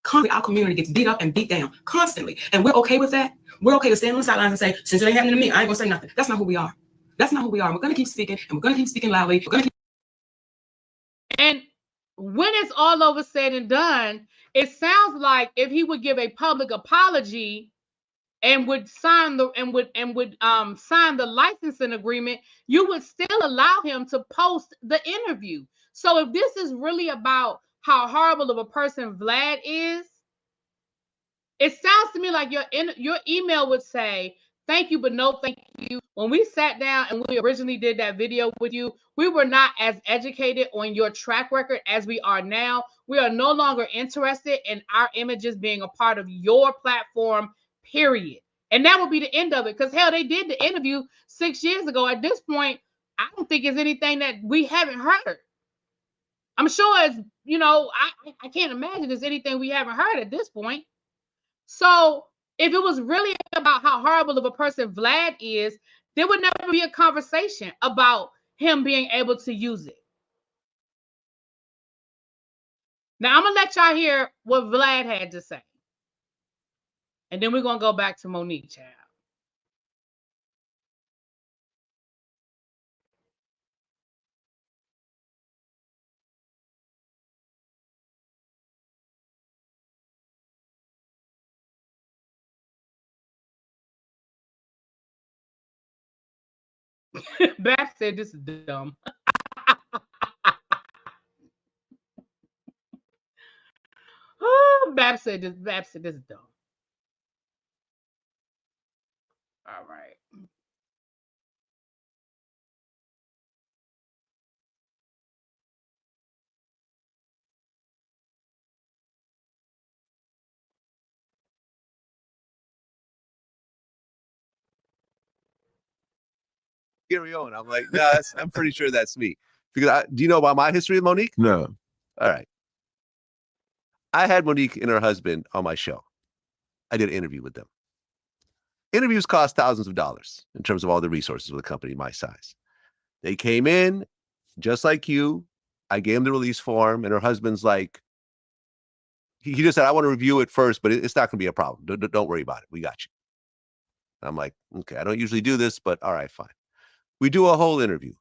[SPEAKER 5] constantly our community gets beat up and beat down constantly. And we're okay with that. We're okay to stand on the sidelines and say, since it ain't happening to me, I ain't gonna say nothing. That's not who we are. That's not who we are. We're gonna keep speaking, and we're gonna keep speaking loudly.
[SPEAKER 1] And when it's all over said and done, it sounds like if he would give a public apology and would sign the sign the licensing agreement, you would still allow him to post the interview. So if this is really about how horrible of a person Vlad is, it sounds to me like your email would say, thank you, but no thank you. When we sat down and we originally did that video with you, we were not as educated on your track record as we are now. We are no longer interested in our images being a part of your platform, period. And that would be the end of it. Because hell, they did the interview 6 years ago. At this point, I don't think it's anything that we haven't heard. I'm sure it's, I can't imagine there's anything we haven't heard at this point. So if it was really about how horrible of a person Vlad is, there would never be a conversation about him being able to use it. Now, I'm going to let y'all hear what Vlad had to say. And then we're going to go back to Monique, child. Bab said this is dumb. Bab said this is dumb. All right.
[SPEAKER 6] Gary Owen. I'm like, no, I'm pretty sure that's me. Because do you know about my history with Monique?
[SPEAKER 3] No.
[SPEAKER 6] All right. I had Monique and her husband on my show. I did an interview with them. Interviews cost thousands of dollars in terms of all the resources with a company my size. They came in just like you. I gave them the release form, and her husband's like, he just said, I want to review it first, but it's not going to be a problem. Don't worry about it. We got you. I'm like, okay, I don't usually do this, but all right, fine. We do a whole interview.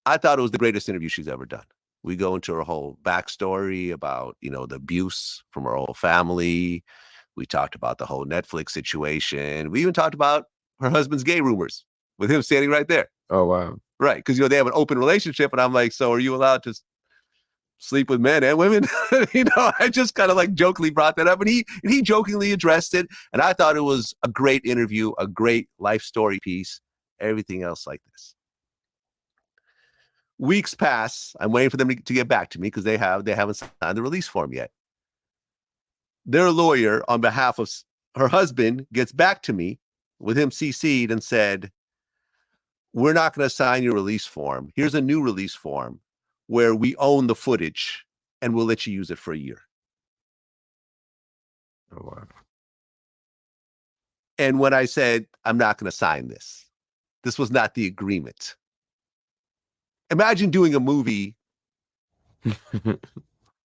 [SPEAKER 6] I thought it was the greatest interview she's ever done. We go into her whole backstory about, the abuse from her whole family. We talked about the whole Netflix situation. We even talked about her husband's gay rumors with him standing right there.
[SPEAKER 3] Oh, wow.
[SPEAKER 6] Right. Because, they have an open relationship. And I'm like, so are you allowed to sleep with men and women? I just kind of like jokingly brought that up. And he jokingly addressed it. And I thought it was a great interview, a great life story piece, everything else like this. Weeks pass. I'm waiting for them to get back to me because they haven't signed the release form yet. Their lawyer, on behalf of her husband, gets back to me with him CC'd and said, we're not going to sign your release form. Here's a new release form where we own the footage and we'll let you use it for a year.
[SPEAKER 3] Oh, wow.
[SPEAKER 6] And when I said, I'm not going to sign this, this was not the agreement. Imagine doing a movie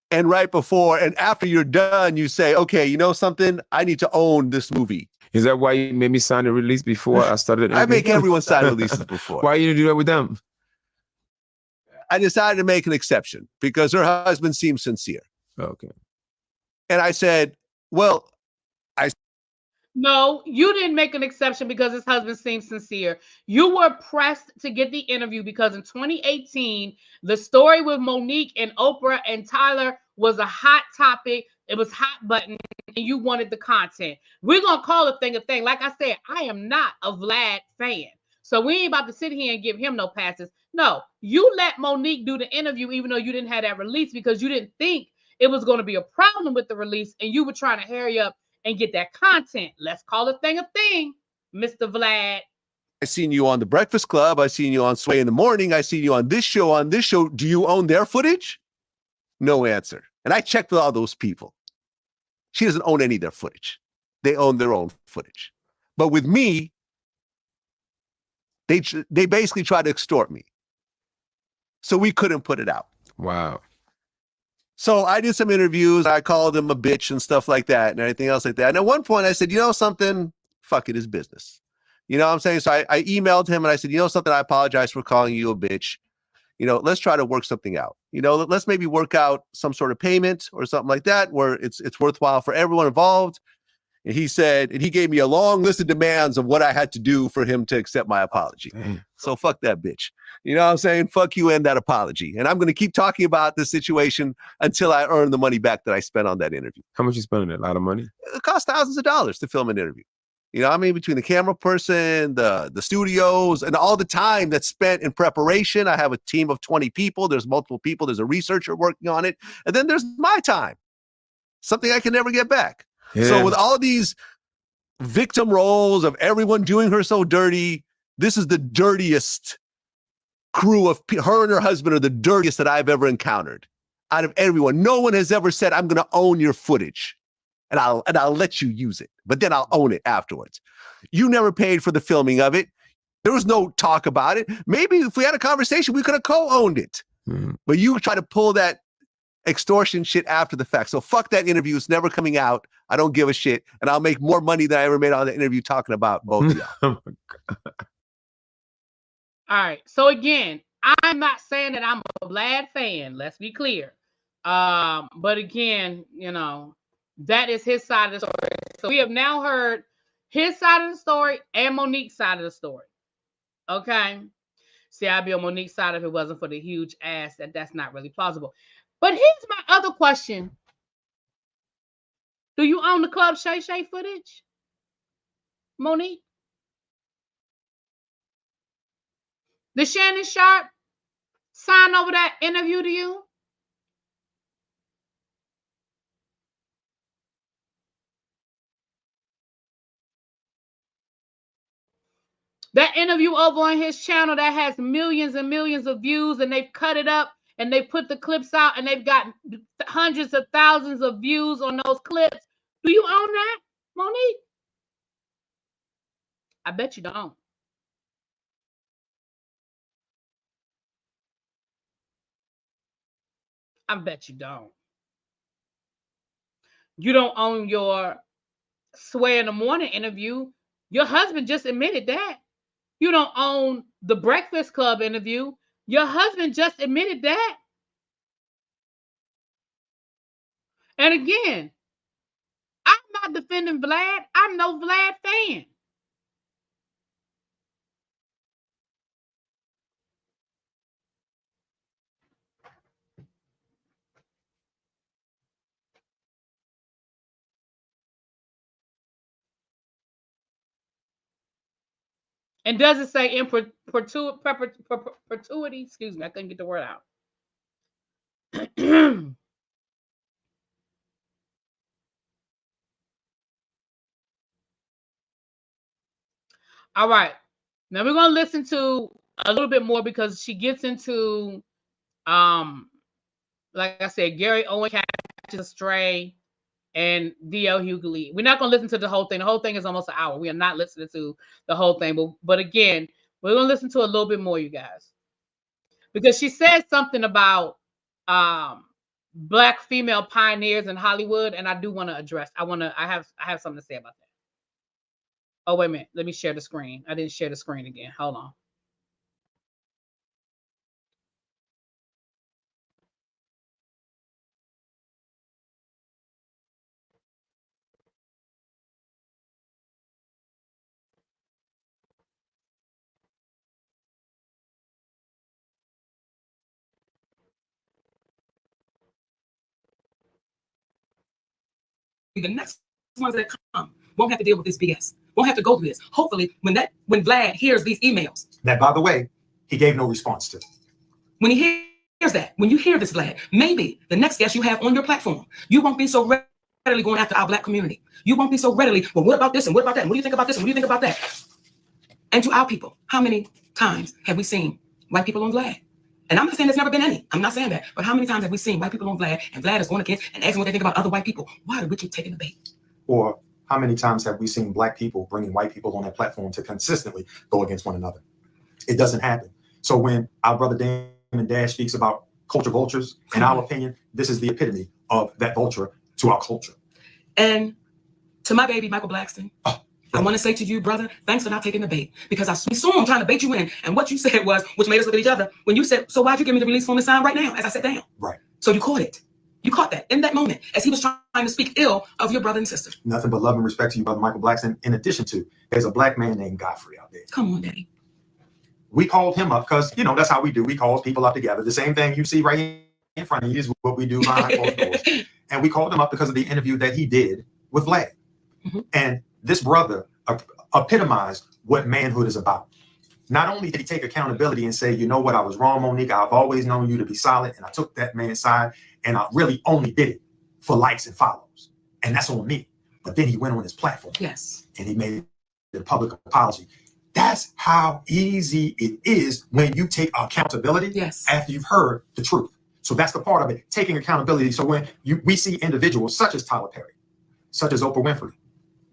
[SPEAKER 6] and right before and after you're done, you say, okay, you know something? I need to own this movie.
[SPEAKER 7] Is that why you made me sign a release before I started?
[SPEAKER 6] I make everyone sign releases before.
[SPEAKER 7] Why you didn't do that with them?
[SPEAKER 6] I decided to make an exception because her husband seemed sincere.
[SPEAKER 7] Okay.
[SPEAKER 6] And I said, well,
[SPEAKER 1] no, you didn't make an exception because his husband seemed sincere. You were pressed to get the interview because in 2018, the story with Monique and Oprah and Tyler was a hot topic. It was hot button and you wanted the content. We're going to call a thing a thing. Like I said, I am not a Vlad fan. So we ain't about to sit here and give him no passes. No, you let Monique do the interview even though you didn't have that release because you didn't think it was going to be a problem with the release and you were trying to hurry up and get that content. Let's call a thing, Mr. Vlad.
[SPEAKER 6] I seen you on The Breakfast Club. I seen you on Sway in the Morning. I seen you on this show, Do you own their footage? No answer. And I checked with all those people. She doesn't own any of their footage. They own their own footage. But with me, they basically tried to extort me. So we couldn't put it out.
[SPEAKER 7] Wow.
[SPEAKER 6] So I did some interviews. I called him a bitch and stuff like that and everything else like that. And at one point I said, you know something? Fuck it, it's business. You know what I'm saying? So I emailed him and I said, you know something? I apologize for calling you a bitch. You know, let's try to work something out. You know, let's maybe work out some sort of payment or something like that where it's worthwhile for everyone involved. And he said, and he gave me a long list of demands of what I had to do for him to accept my apology.
[SPEAKER 7] Damn.
[SPEAKER 6] So fuck that bitch. You know what I'm saying? Fuck you and that apology. And I'm going to keep talking about this situation until I earn the money back that I spent on that interview.
[SPEAKER 7] How much you spent on it? A lot of money?
[SPEAKER 6] It costs thousands of dollars to film an interview. You know what I mean? Between the camera person, the studios, and all the time that's spent in preparation. I have a team of 20 people. There's multiple people. There's a researcher working on it. And then there's my time. Something I can never get back.
[SPEAKER 7] Yeah.
[SPEAKER 6] So with all of these victim roles of everyone doing her so dirty, this is the dirtiest crew of her and her husband are the dirtiest that I've ever encountered out of everyone. No one has ever said, I'm going to own your footage and I'll let you use it, but then I'll own it afterwards. You never paid for the filming of it. There was no talk about it. Maybe if we had a conversation, we could have co-owned it, but you try to pull that extortion shit after the fact. So fuck that interview. It's never coming out. I don't give a shit. And I'll make more money than I ever made on the interview talking about both of y'all.
[SPEAKER 7] Oh my God.
[SPEAKER 1] All right. So again, I'm not saying that I'm a Vlad fan. Let's be clear. But again, you know, that is his side of the story. So we have now heard his side of the story and Monique's side of the story. Okay. See, I'd be on Monique's side if it wasn't for the huge ass. That's not really plausible. But here's my other question. Do you own the Club Shay Shay footage, Monique? Did Shannon Sharp sign over that interview to you? That interview over on his channel that has millions and millions of views and they've cut it up and they put the clips out and they've got hundreds of thousands of views on those clips. Do you own that, Monique? I bet you don't. I bet you don't. You don't own your Sway in the Morning interview. Your husband just admitted that. You don't own the Breakfast Club interview. Your husband just admitted that. And again, I'm not defending Vlad. I'm no Vlad fan. And does it say in perpetuity? Excuse me, I couldn't get the word out. All right. Now we're going to listen to a little bit more because she gets into, like I said, Gary Owen catches a stray. and DL Hughly. We're not going to listen to the whole thing. The whole thing is almost an hour. We are not listening to the whole thing. But again, we're going to listen to a little bit more, you guys. Because she said something about Black female pioneers in Hollywood, and I do want to address. I have something to say about that. Oh, wait a minute. Let me share the screen. I didn't share the screen again. Hold on.
[SPEAKER 5] The next ones that come won't have to deal with this BS. Won't have to go through this. Hopefully, when Vlad hears these emails.
[SPEAKER 4] That, by the way, he gave no response to.
[SPEAKER 5] When he hears that, when you hear this, Vlad, maybe the next guest you have on your platform, you won't be so readily going after our Black community. You won't be so readily, well, what about this and what about that? And what do you think about this and what do you think about that? And to our people, how many times have we seen white people on Vlad? And I'm not saying there's never been any. I'm not saying that. But how many times have we seen white people on Vlad and Vlad is going against and asking what they think about other white people? Why do we keep taking the bait?
[SPEAKER 4] Or how many times have we seen Black people bringing white people on that platform to consistently go against one another? It doesn't happen. So when our brother Damon Dash speaks about culture vultures, in our opinion, this is the epitome of that vulture to our culture.
[SPEAKER 5] And to my baby, Michael Blackston, I want to say to you, brother, thanks for not taking the bait, because we saw him trying to bait you in. And what you said was, which made us look at each other, when you said, so why'd you give me the release form to sign right now as I sat down?
[SPEAKER 4] Right.
[SPEAKER 5] So you caught it. You caught that in that moment as he was trying to speak ill of your brother and sister.
[SPEAKER 4] Nothing but love and respect to you, brother Michael Blackston. In addition to, there's a Black man named Godfrey out there.
[SPEAKER 5] Come on, Daddy.
[SPEAKER 4] We called him up because, that's how we do. We call people up together. The same thing you see right in front of you is what we do behind closed doors. And we called him up because of the interview that he did with Vlad. Mm-hmm. And this brother epitomized what manhood is about. Not only did he take accountability and say, you know what, I was wrong, Monique. I've always known you to be solid. And I took that man's side and I really only did it for likes and follows. And that's on me. But then he went on his platform.
[SPEAKER 5] Yes.
[SPEAKER 4] And he made the public apology. That's how easy it is when you take accountability after you've heard the truth. So that's the part of it, taking accountability. So when we see individuals such as Tyler Perry, such as Oprah Winfrey,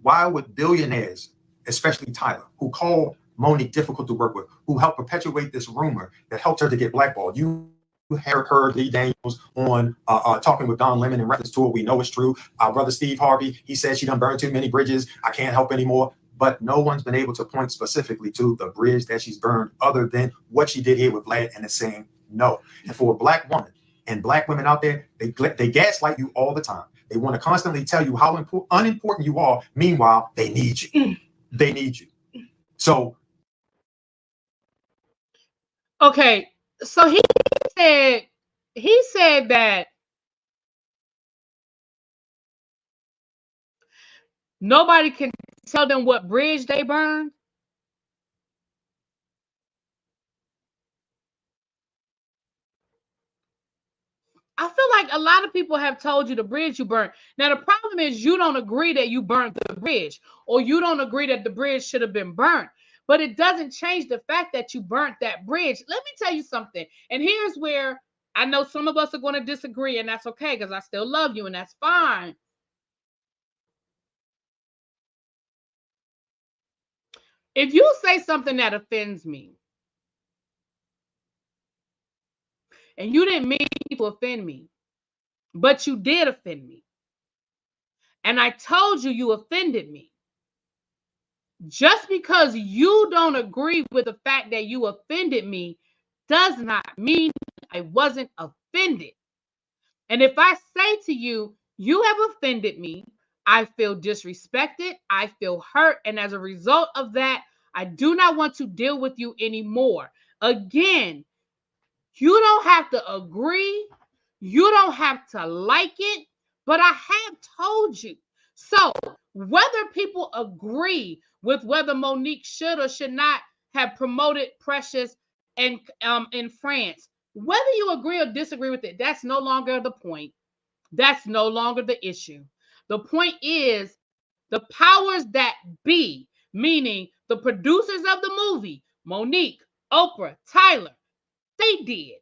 [SPEAKER 4] why would billionaires, especially Tyler, who called Monique difficult to work with, who helped perpetuate this rumor that helped her to get blackballed? You heard Lee Daniels on talking with Don Lemon in reference to it. We know it's true. Our brother Steve Harvey, he said she done burned too many bridges. I can't help anymore. But no one's been able to point specifically to the bridge that she's burned other than what she did here with Vlad, and it's saying no. And for a Black woman and Black women out there, they gaslight you all the time. They want to constantly tell you how unimportant you are. Meanwhile, they need you. They need you. So.
[SPEAKER 1] Okay. So he said that nobody can tell them what bridge they burned. I feel like a lot of people have told you the bridge you burned. Now, the problem is you don't agree that you burned the bridge, or you don't agree that the bridge should have been burnt. But it doesn't change the fact that you burnt that bridge. Let me tell you something. And here's where I know some of us are going to disagree, and that's okay, because I still love you, and that's fine. If you say something that offends me, and you didn't mean to offend me, but you did offend me, and I told you you offended me, just because you don't agree with the fact that you offended me does not mean I wasn't offended. And if I say to you, you have offended me, I feel disrespected, I feel hurt, and as a result of that, I do not want to deal with you anymore. Again, you don't have to agree, you don't have to like it, but I have told you. So whether people agree with whether Monique should or should not have promoted Precious in France, whether you agree or disagree with it, that's no longer the point. That's no longer the issue. The point is the powers that be, meaning the producers of the movie, Monique, Oprah, Tyler, they did.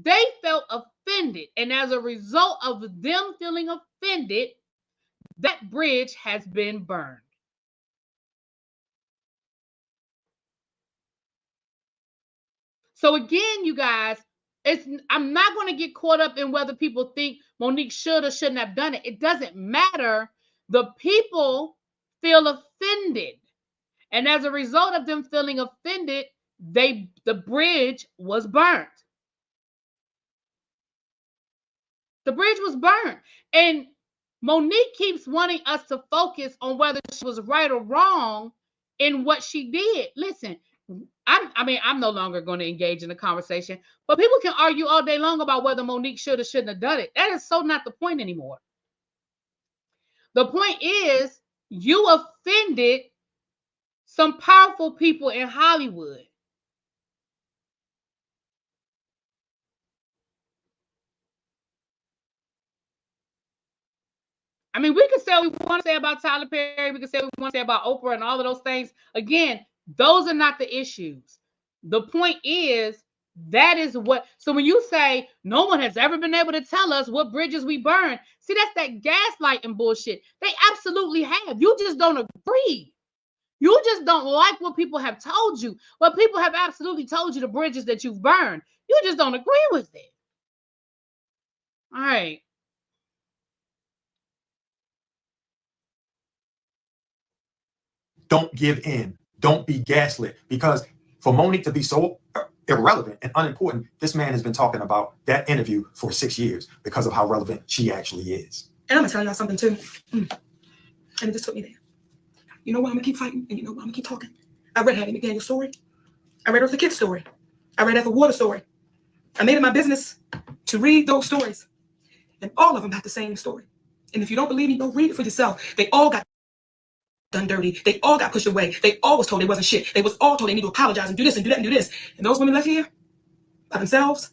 [SPEAKER 1] They felt offended. And as a result of them feeling offended, that bridge has been burned. So again, you guys, I'm not going to get caught up in whether people think Monique should or shouldn't have done it. It doesn't matter. The people feel offended. And as a result of them feeling offended, the bridge was burnt. The bridge was burnt. And Monique keeps wanting us to focus on whether she was right or wrong in what she did. Listen, I'm no longer going to engage in the conversation, but people can argue all day long about whether Monique should or shouldn't have done it. That is so not the point anymore. The point is, you offended some powerful people in Hollywood. I mean, we can say what we want to say about Tyler Perry. We can say what we want to say about Oprah and all of those things. Again, those are not the issues. The point is, that is what. So when you say no one has ever been able to tell us what bridges we burned, see, that's that gaslighting bullshit. They absolutely have. You just don't agree. You just don't like what people have told you. But people have absolutely told you the bridges that you've burned. You just don't agree with it. All right.
[SPEAKER 4] Don't give in. Don't be gaslit. Because for Monique to be so irrelevant and unimportant, this man has been talking about that interview for 6 years because of how relevant she actually is.
[SPEAKER 5] And I'm going to tell y'all something too. And it just took me there. You know why I'm going to keep fighting? And you know why I'm going to keep talking? I read Hattie McDaniel's story. I read Eartha Kitt's story. I read Ethel Water's story. I made it my business to read those stories. And all of them have the same story. And if you don't believe me, go read it for yourself. They all got done dirty. They all got pushed away. They all was told they wasn't shit. They was all told they need to apologize and do this and do that and do this. And those women left here by themselves.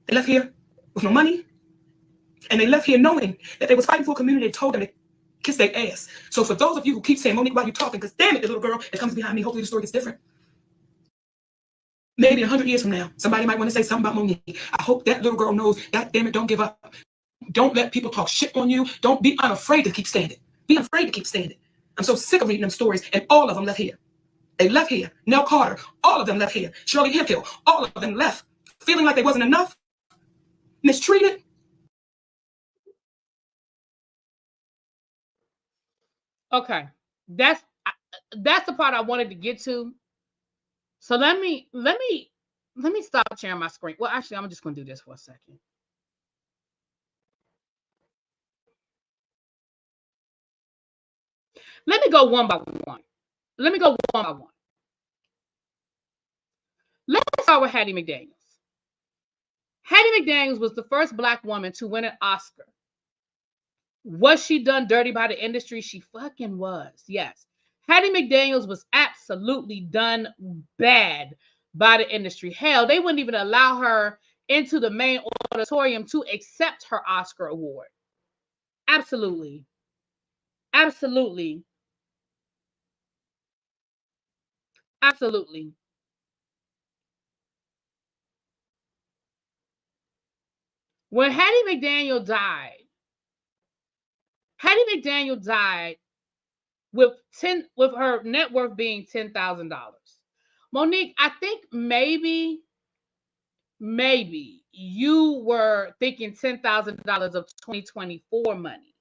[SPEAKER 5] They left here with no money. And they left here knowing that they was fighting for a community that told them to kiss their ass. So for those of you who keep saying, Monique, why are you talking? Because damn it, the little girl that comes behind me, hopefully the story gets different. Maybe 100 years from now, somebody might want to say something about Monique. I hope that little girl knows, God damn it, don't give up. Don't let people talk shit on you. Don't be unafraid to keep standing. Be afraid to keep standing. I'm so sick of reading them stories, and all of them left here. They left here. Nell Carter, all of them left here. Shirley Hemphill, all of them left, feeling like they wasn't enough, mistreated.
[SPEAKER 1] Okay, that's the part I wanted to get to. So let me stop sharing my screen. Well, actually, I'm just going to do this for a second. Let me go one by one. Let's start with Hattie McDaniels. Hattie McDaniels was the first Black woman to win an Oscar. Was she done dirty by the industry? She fucking was. Yes. Hattie McDaniels was absolutely done bad by the industry. Hell, they wouldn't even allow her into the main auditorium to accept her Oscar award. Absolutely. Absolutely. Absolutely. When Hattie McDaniel died with her net worth being $10,000. Monique, I think maybe you were thinking $10,000 of 2024 money.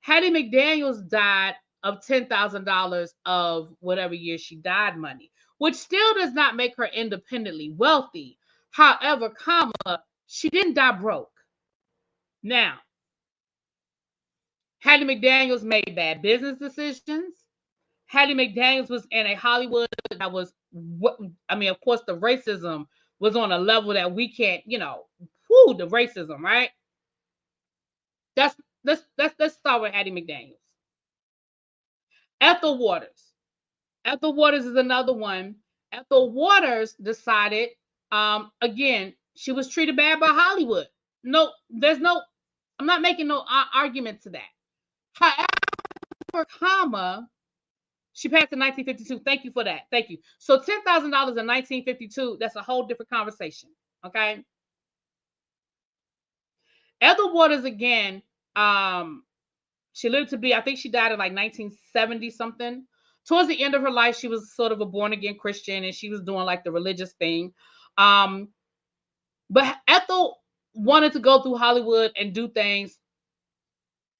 [SPEAKER 1] Hattie McDaniels died of $10,000 of whatever year she died money, which still does not make her independently wealthy. However, she didn't die broke. Now, Hattie McDaniels made bad business decisions. Hattie McDaniels was in a Hollywood that was, of course, the racism was on a level that we can't, the racism, right? Let's start with Hattie McDaniels. Ethel Waters. Ethel Waters is another one. Ethel Waters decided, again, she was treated bad by Hollywood. I'm not making no argument to that. However, she passed in 1952. Thank you for that. Thank you. So $10,000 in 1952, that's a whole different conversation. Okay. Ethel Waters again. She lived to be, I think she died in like 1970 something. Towards the end of her life, she was sort of a born again Christian, and she was doing like the religious thing. But Ethel wanted to go through Hollywood and do things.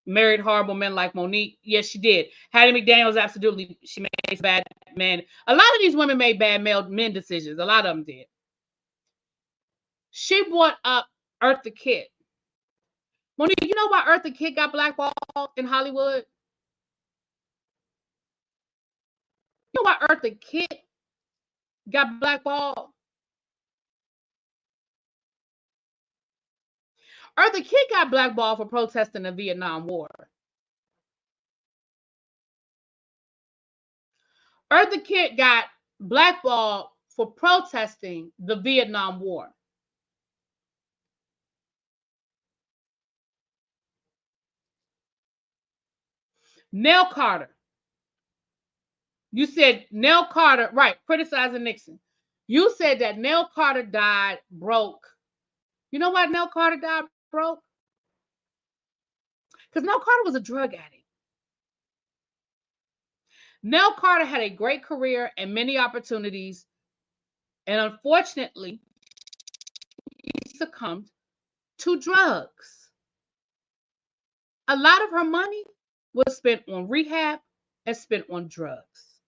[SPEAKER 1] Married horrible men like Monique. Yes, she did. Hattie McDaniels, absolutely. She made bad men. A lot of these women made bad men decisions. A lot of them did. She brought up Eartha Kitt. Monique, you know why Eartha Kitt got blackballed in Hollywood? You know why Eartha Kitt got blackballed? Eartha Kitt got blackballed for protesting the Vietnam War. Eartha Kitt got blackballed for protesting the Vietnam War. Nell Carter. You said Nell Carter, right, criticizing Nixon. You said that Nell Carter died broke. You know why Nell Carter died broke? Because Nell Carter was a drug addict. Nell Carter had a great career and many opportunities, and unfortunately, she succumbed to drugs. A lot of her money was spent on rehab and spent on drugs.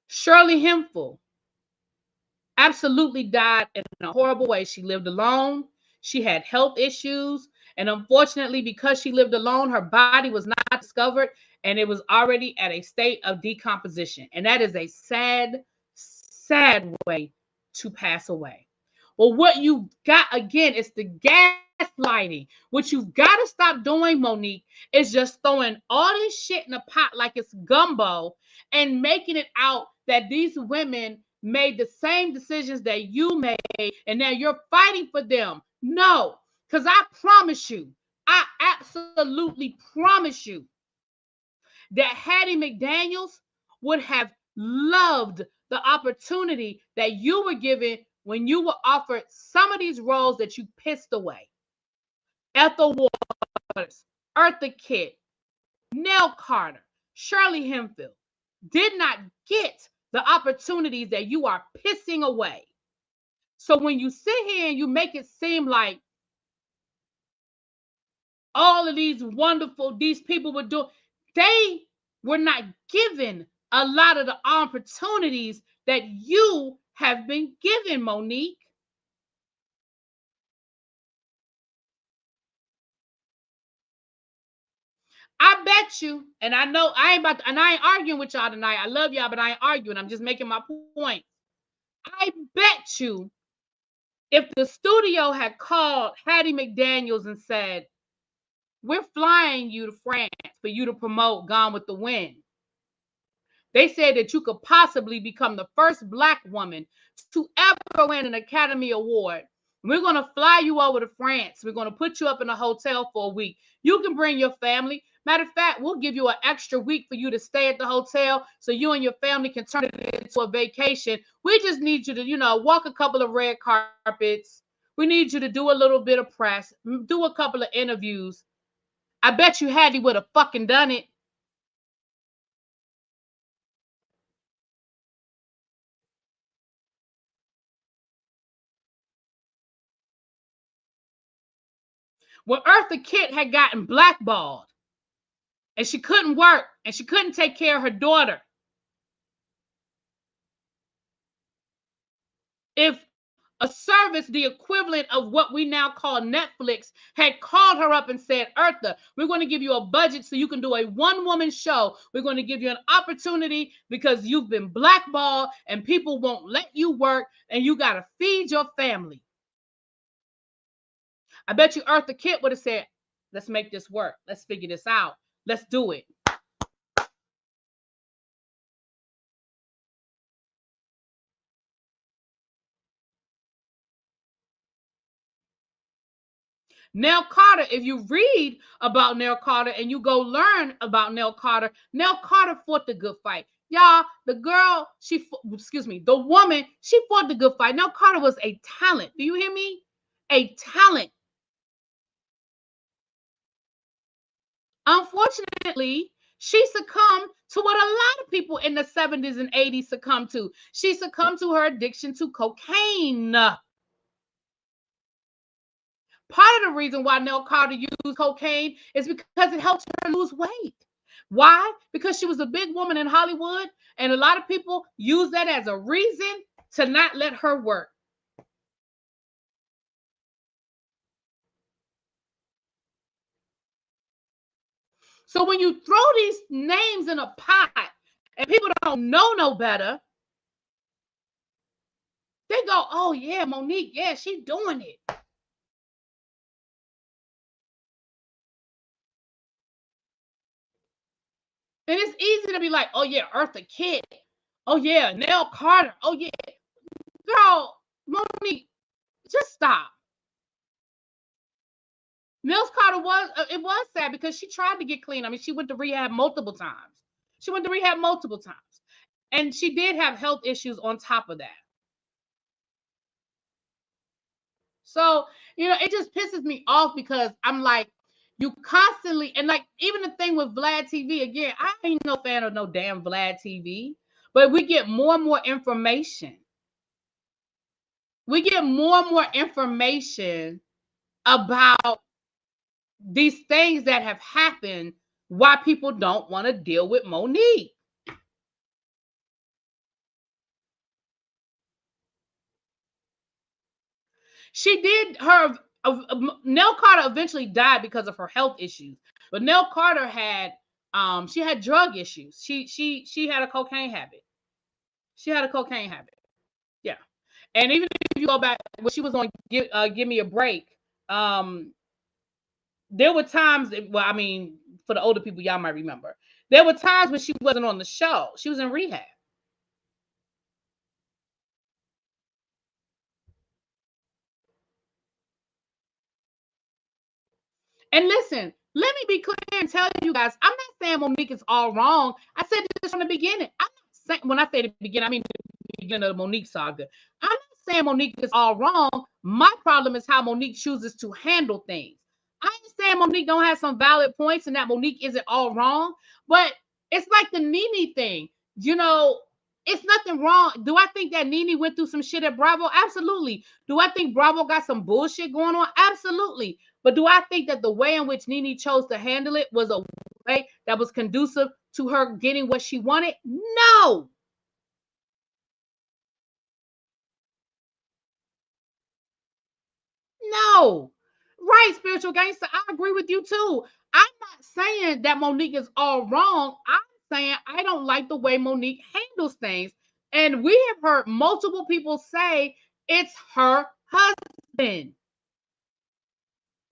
[SPEAKER 1] Shirley Hemphill absolutely died in a horrible way. She lived alone. She had health issues. And unfortunately, because she lived alone, her body was not discovered, and it was already at a state of decomposition. And that is a sad, sad way to pass away. Well, what you got again is the gaslighting. What you've got to stop doing, Monique, is just throwing all this shit in a pot like it's gumbo and making it out that these women made the same decisions that you made, and now you're fighting for them. No, because I promise you, I absolutely promise you that Hattie McDaniels would have loved the opportunity that you were given when you were offered some of these roles that you pissed away. Ethel Waters, Eartha Kitt, Nell Carter, Shirley Hemphill did not get the opportunities that you are pissing away. So when you sit here and you make it seem like all of these people were doing, they were not given a lot of the opportunities that you have been given, Monique. I bet you, and I know I ain't arguing with y'all tonight. I love y'all, but I ain't arguing. I'm just making my point. I bet you if the studio had called Hattie McDaniels and said, we're flying you to France for you to promote Gone with the Wind. They said that you could possibly become the first Black woman to ever win an Academy Award. We're going to fly you over to France. We're going to put you up in a hotel for a week. You can bring your family. Matter of fact, we'll give you an extra week for you to stay at the hotel so you and your family can turn it into a vacation. We just need you to, walk a couple of red carpets. We need you to do a little bit of press, do a couple of interviews. I bet you Hattie would have fucking done it. When Eartha Kitt had gotten blackballed and she couldn't work and she couldn't take care of her daughter, if a service, the equivalent of what we now call Netflix, had called her up and said, Eartha, we're going to give you a budget so you can do a one-woman show. We're going to give you an opportunity because you've been blackballed and people won't let you work and you got to feed your family. I bet you Eartha Kitt would have said, let's make this work. Let's figure this out. Let's do it. Nell Carter, if you read about Nell Carter and you go learn about Nell Carter fought the good fight. Y'all, the girl, the woman, she fought the good fight. Nell Carter was a talent. Do you hear me? A talent. Unfortunately, she succumbed to what a lot of people in the 70s and 80s succumbed to. She succumbed to her addiction to cocaine. Part of the reason why Nell Carter used cocaine is because it helped her lose weight. Why? Because she was a big woman in Hollywood, and a lot of people use that as a reason to not let her work. So when you throw these names in a pot and people don't know no better, they go, oh yeah, Monique, yeah, she's doing it. And it's easy to be like, oh yeah, Eartha Kitt. Oh yeah, Nell Carter. Oh yeah. Girl, Monique, just stop. Nell Carter it was sad because she tried to get clean. I mean, she went to rehab multiple times. And she did have health issues on top of that. So, it just pisses me off because I'm like, you constantly, and like, even the thing with Vlad TV, again, I ain't no fan of no damn Vlad TV, but we get more and more information. We get more and more information about these things that have happened, why people don't want to deal with Monique. She did Nell Carter eventually died because of her health issues, but Nell Carter had she had drug issues. She had a cocaine habit. Yeah. And even if you go back when she was on Give Me a Break, there were times, well, I mean, for the older people, y'all might remember, there were times when she wasn't on the show. She was in rehab. And listen, let me be clear and tell you guys, I'm not saying Monique is all wrong. I said this from the beginning. I'm not saying, when I say the beginning, I mean the beginning of the Monique saga. I'm not saying Monique is all wrong. My problem is how Monique chooses to handle things. I understand Monique don't have some valid points and that Monique isn't all wrong, but it's like the Nene thing. It's nothing wrong. Do I think that Nene went through some shit at Bravo? Absolutely. Do I think Bravo got some bullshit going on? Absolutely. But do I think that the way in which Nene chose to handle it was a way that was conducive to her getting what she wanted? No. No. Right, spiritual gangster. I agree with you too. I'm not saying that Monique is all wrong. I'm saying I don't like the way Monique handles things. And we have heard multiple people say it's her husband.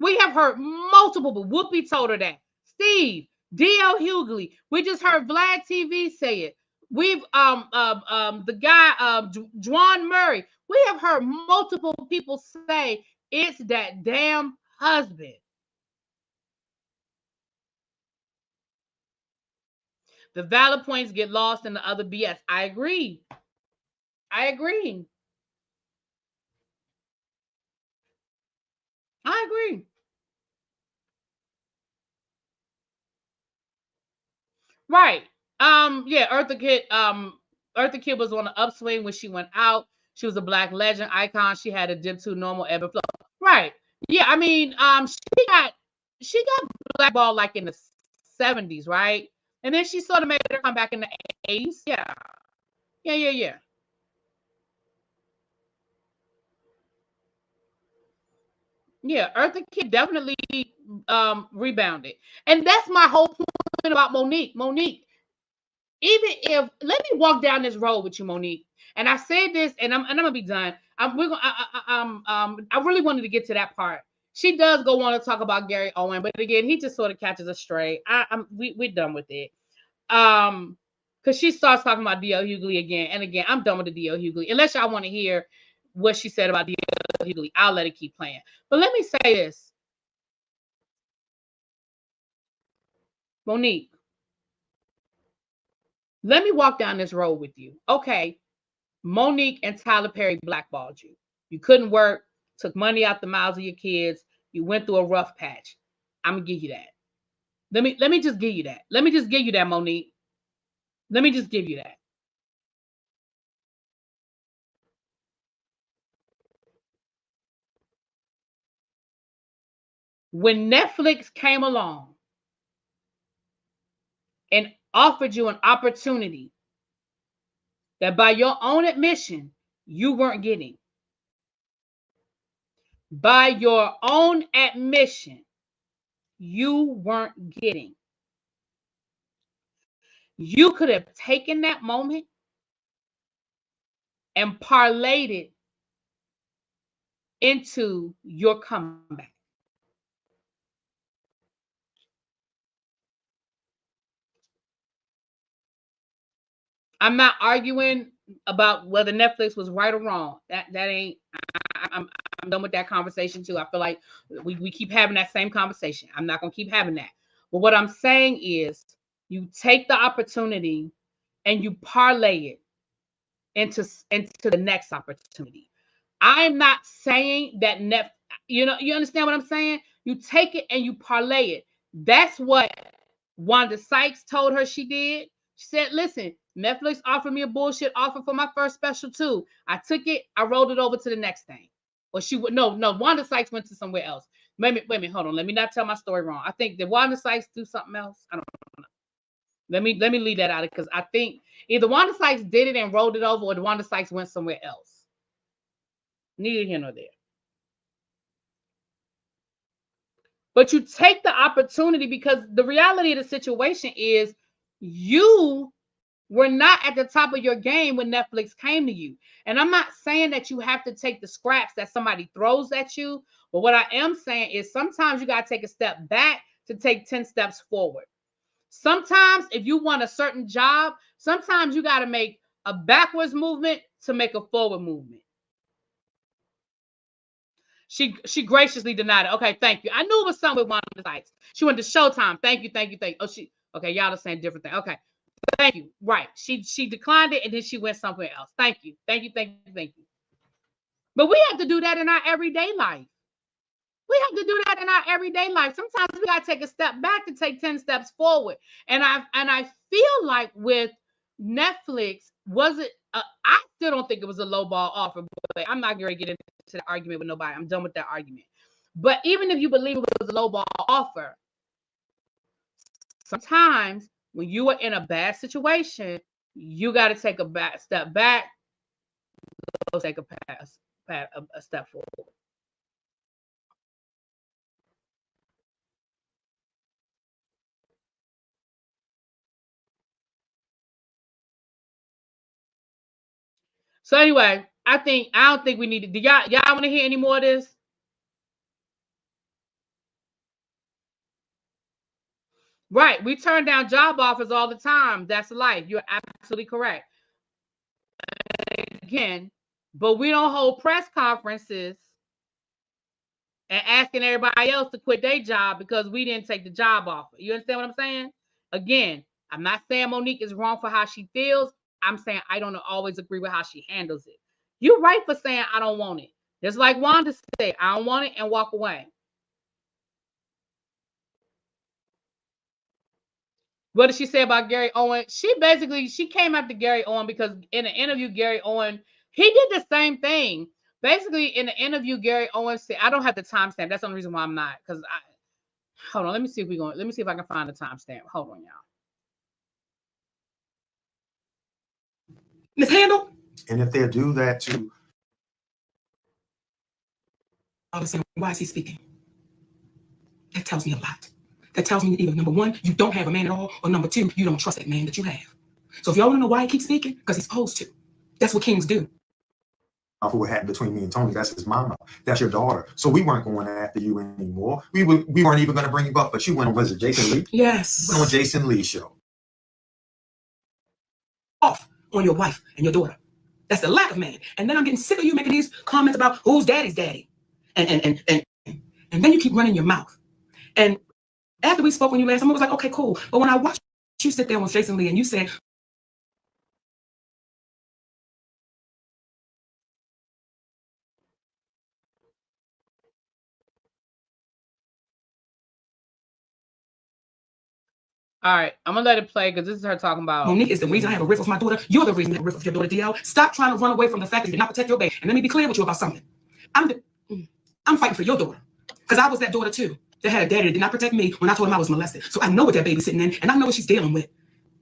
[SPEAKER 1] We have heard multiple, but Whoopi told her that. Steve, DL Hughly. We just heard Vlad TV say it. We've the guy Juan Murray. We have heard multiple people say it's that damn husband. The valid points get lost in the other BS. I agree. I agree. Right. Yeah, Eartha Kitt was on the upswing when she went out. She was a black legend icon. She had a dip to normal ebb and flow. Right. Yeah, I mean, she got blackballed like in the 70s, right? And then she sort of made her come back in the 80s. Yeah. Yeah. Yeah, Eartha Kitt definitely rebounded. And that's my whole point about Monique. Monique, even if, let me walk down this road with you, Monique. And I said this, and I'm gonna be done. I really wanted to get to that part. She does go on to talk about Gary Owen, but again, he just sort of catches us straight. We're done with it. Because she starts talking about DL Hughly again, and again, I'm done with the DL Hughly. Unless y'all want to hear what she said about DL Hughly, I'll let it keep playing. But let me say this, Monique. Let me walk down this road with you. Okay, Monique and Tyler Perry blackballed you. You couldn't work, took money out the mouths of your kids. You went through a rough patch. I'm gonna give you that. Let me just give you that. Let me just give you that, Monique. Let me just give you that. When Netflix came along and offered you an opportunity that by your own admission, you weren't getting. By your own admission, you weren't getting. You could have taken that moment and parlayed it into your comeback. I'm not arguing about whether Netflix was right or wrong. That ain't. I'm done with that conversation too. I feel like we keep having that same conversation. I'm not gonna keep having that. But what I'm saying is, you take the opportunity and you parlay it into the next opportunity. I'm not saying that you understand what I'm saying? You take it and you parlay it. That's what Wanda Sykes told her she did. She said, listen, Netflix offered me a bullshit offer for my first special too. I took it, I rolled it over to the next thing. Or she would no, Wanda Sykes went to somewhere else. Wait a minute, hold on. Let me not tell my story wrong. I think did Wanda Sykes do something else? I don't know. Let me leave that out of because I think either Wanda Sykes did it and rolled it over, or the Wanda Sykes went somewhere else. Neither here nor there. But you take the opportunity because the reality of the situation is you were not at the top of your game when Netflix came to you. And I'm not saying that you have to take the scraps that somebody throws at you. But what I am saying is sometimes you got to take a step back to take 10 steps forward. Sometimes if you want a certain job, sometimes you got to make a backwards movement to make a forward movement. She graciously denied it. Okay, thank you. I knew it was something with Wanda Sykes. She went to Showtime. Thank you. Oh, okay, y'all are saying different thing. Okay. Thank you. Right. She declined it and then she went somewhere else. Thank you. But we have to do that in our everyday life. Sometimes we gotta take a step back to take 10 steps forward. And I feel like with Netflix, was it? I still don't think it was a lowball offer, but I'm not going to get into the argument with nobody. I'm done with that argument. But even if you believe it was a lowball offer, sometimes when you are in a bad situation, you got to take a step back, take a step forward. So anyway, I don't think we need to. Do y'all want to hear any more of this? Right. We turn down job offers all the time. That's life. You're absolutely correct. Again, but we don't hold press conferences and asking everybody else to quit their job because we didn't take the job offer. You understand what I'm saying? Again, I'm not saying Monique is wrong for how she feels. I'm saying I don't always agree with how she handles it. You're right for saying I don't want it. Just like Wanda said, I don't want it and walk away. What did she say about Gary Owen? She came after Gary Owen because in an interview, Gary Owen, he did the same thing. Basically, in the interview, Gary Owen said, I don't have the timestamp. That's the only reason why I'm not. Because hold on, let me see if I can find the timestamp. Hold on, y'all.
[SPEAKER 5] Ms. Handel?
[SPEAKER 4] And if they do that too.
[SPEAKER 5] All of a sudden, why is he speaking? That tells me a lot. That tells me either number one, you don't have a man at all, or number two, you don't trust that man that you have. So if y'all want to know why he keeps speaking, because he's supposed to. That's what kings do.
[SPEAKER 4] For what happened between me and Tony, that's his mama. That's your daughter. So we weren't going after you anymore. We weren't even going to bring you up, but you went on, was it Jason Lee?
[SPEAKER 5] Yes.
[SPEAKER 4] You went on Jason Lee's show.
[SPEAKER 5] Off on your wife and your daughter. That's the lack of man. And then I'm getting sick of you making these comments about who's daddy's daddy. And then you keep running your mouth. And after we spoke on you last time, I was like, okay, cool. But when I watched you sit there with Jason Lee and you said,
[SPEAKER 1] All right, I'm gonna let it play because this is her talking about.
[SPEAKER 5] Monique is the reason I have a rift with my daughter. You're the reason I have a rift with your daughter, DL. Stop trying to run away from the fact that you did not protect your baby. And let me be clear with you about something. I'm fighting for your daughter because I was that daughter too that had a daddy that did not protect me when I told him I was molested. So I know what that baby's sitting in, and I know what she's dealing with.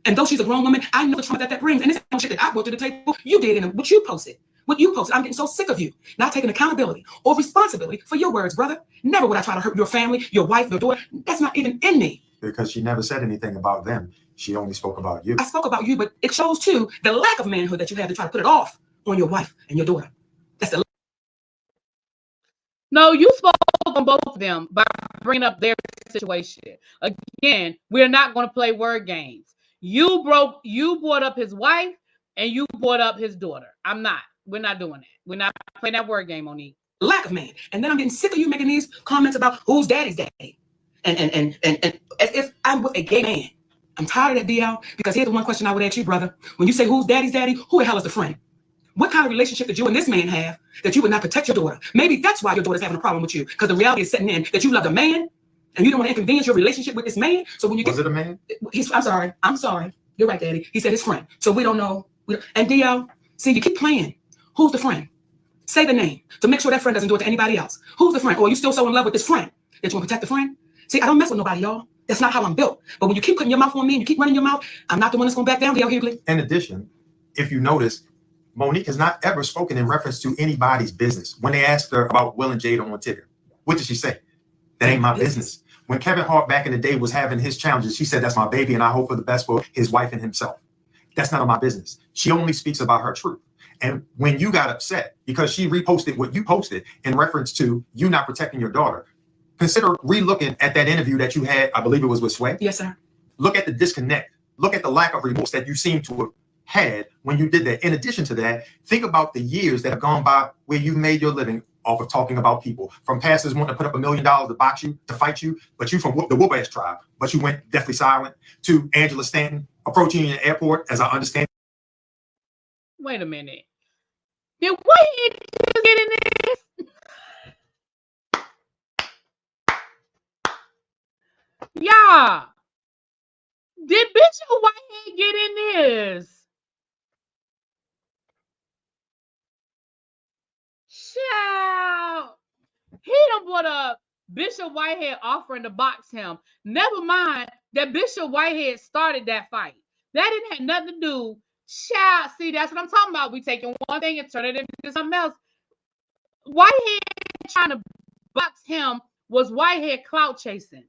[SPEAKER 5] And though she's a grown woman, I know the trauma that brings. And this shit that I brought to the table, you did, and what you posted. What you posted, I'm getting so sick of you not taking accountability or responsibility for your words, brother. Never would I try to hurt your family, your wife, your daughter. That's not even in me.
[SPEAKER 4] Because she never said anything about them. She only spoke about you.
[SPEAKER 5] I spoke about you, but it shows too the lack of manhood that you had to try to put it off on your wife and your daughter. That's the.
[SPEAKER 1] No, you spoke on both of them by bringing up their situation. Again, we're not going to play word games. You brought up his wife and you brought up his daughter. We're not doing that. We're not playing that word game, Monique.
[SPEAKER 5] Lack of man. And then I'm getting sick of you making these comments about who's daddy's daddy. And as if I'm with a gay man. I'm tired of that, DL, because here's the one question I would ask you, brother. When you say who's daddy's daddy, who the hell is the friend? What kind of relationship did you and this man have that you would not protect your daughter? Maybe that's why your daughter's having a problem with you, because the reality is setting in that you loved a man and you don't want to inconvenience your relationship with this man. So when you
[SPEAKER 4] Was it a man?
[SPEAKER 5] I'm sorry. You're right, Daddy. He said his friend. So we don't know. And DL, see, you keep playing. Who's the friend? Say the name to make sure that friend doesn't do it to anybody else. Who's the friend? Or are you still so in love with this friend that you want to protect the friend? See, I don't mess with nobody, y'all. That's not how I'm built. But when you keep putting your mouth on me and you keep running your mouth, I'm not the one that's going back down, DL Hughly.
[SPEAKER 4] In addition, if you notice, Monique has not ever spoken in reference to anybody's business. When they asked her about Will and Jada on Twitter, what did she say? That ain't my business. When Kevin Hart back in the day was having his challenges, she said, that's my baby and I hope for the best for his wife and himself. That's none of my business. She only speaks about her truth. And when you got upset because she reposted what you posted in reference to you not protecting your daughter, consider re-looking at that interview that you had, I believe it was with Sway.
[SPEAKER 5] Yes, sir.
[SPEAKER 4] Look at the disconnect. Look at the lack of remorse that you seem to have had when you did that. In addition to that, think about the years that have gone by where you've made your living off of talking about people. From pastors wanting to put up $1 million to box you, to fight you, but you from the whoop-ass tribe, but you went deathly silent, to Angela Stanton approaching you in the airport, as I understand.
[SPEAKER 1] Wait a minute. Did Whitehead get in this? Yeah. Did Bishop Whitehead get in this? Child. He done brought up Bishop Whitehead offering to box him. Never mind that Bishop Whitehead started that fight. That didn't have nothing to do. Child, see, that's what I'm talking about. We taking one thing and turn it into something else. Whitehead trying to box him was Whitehead clout chasing.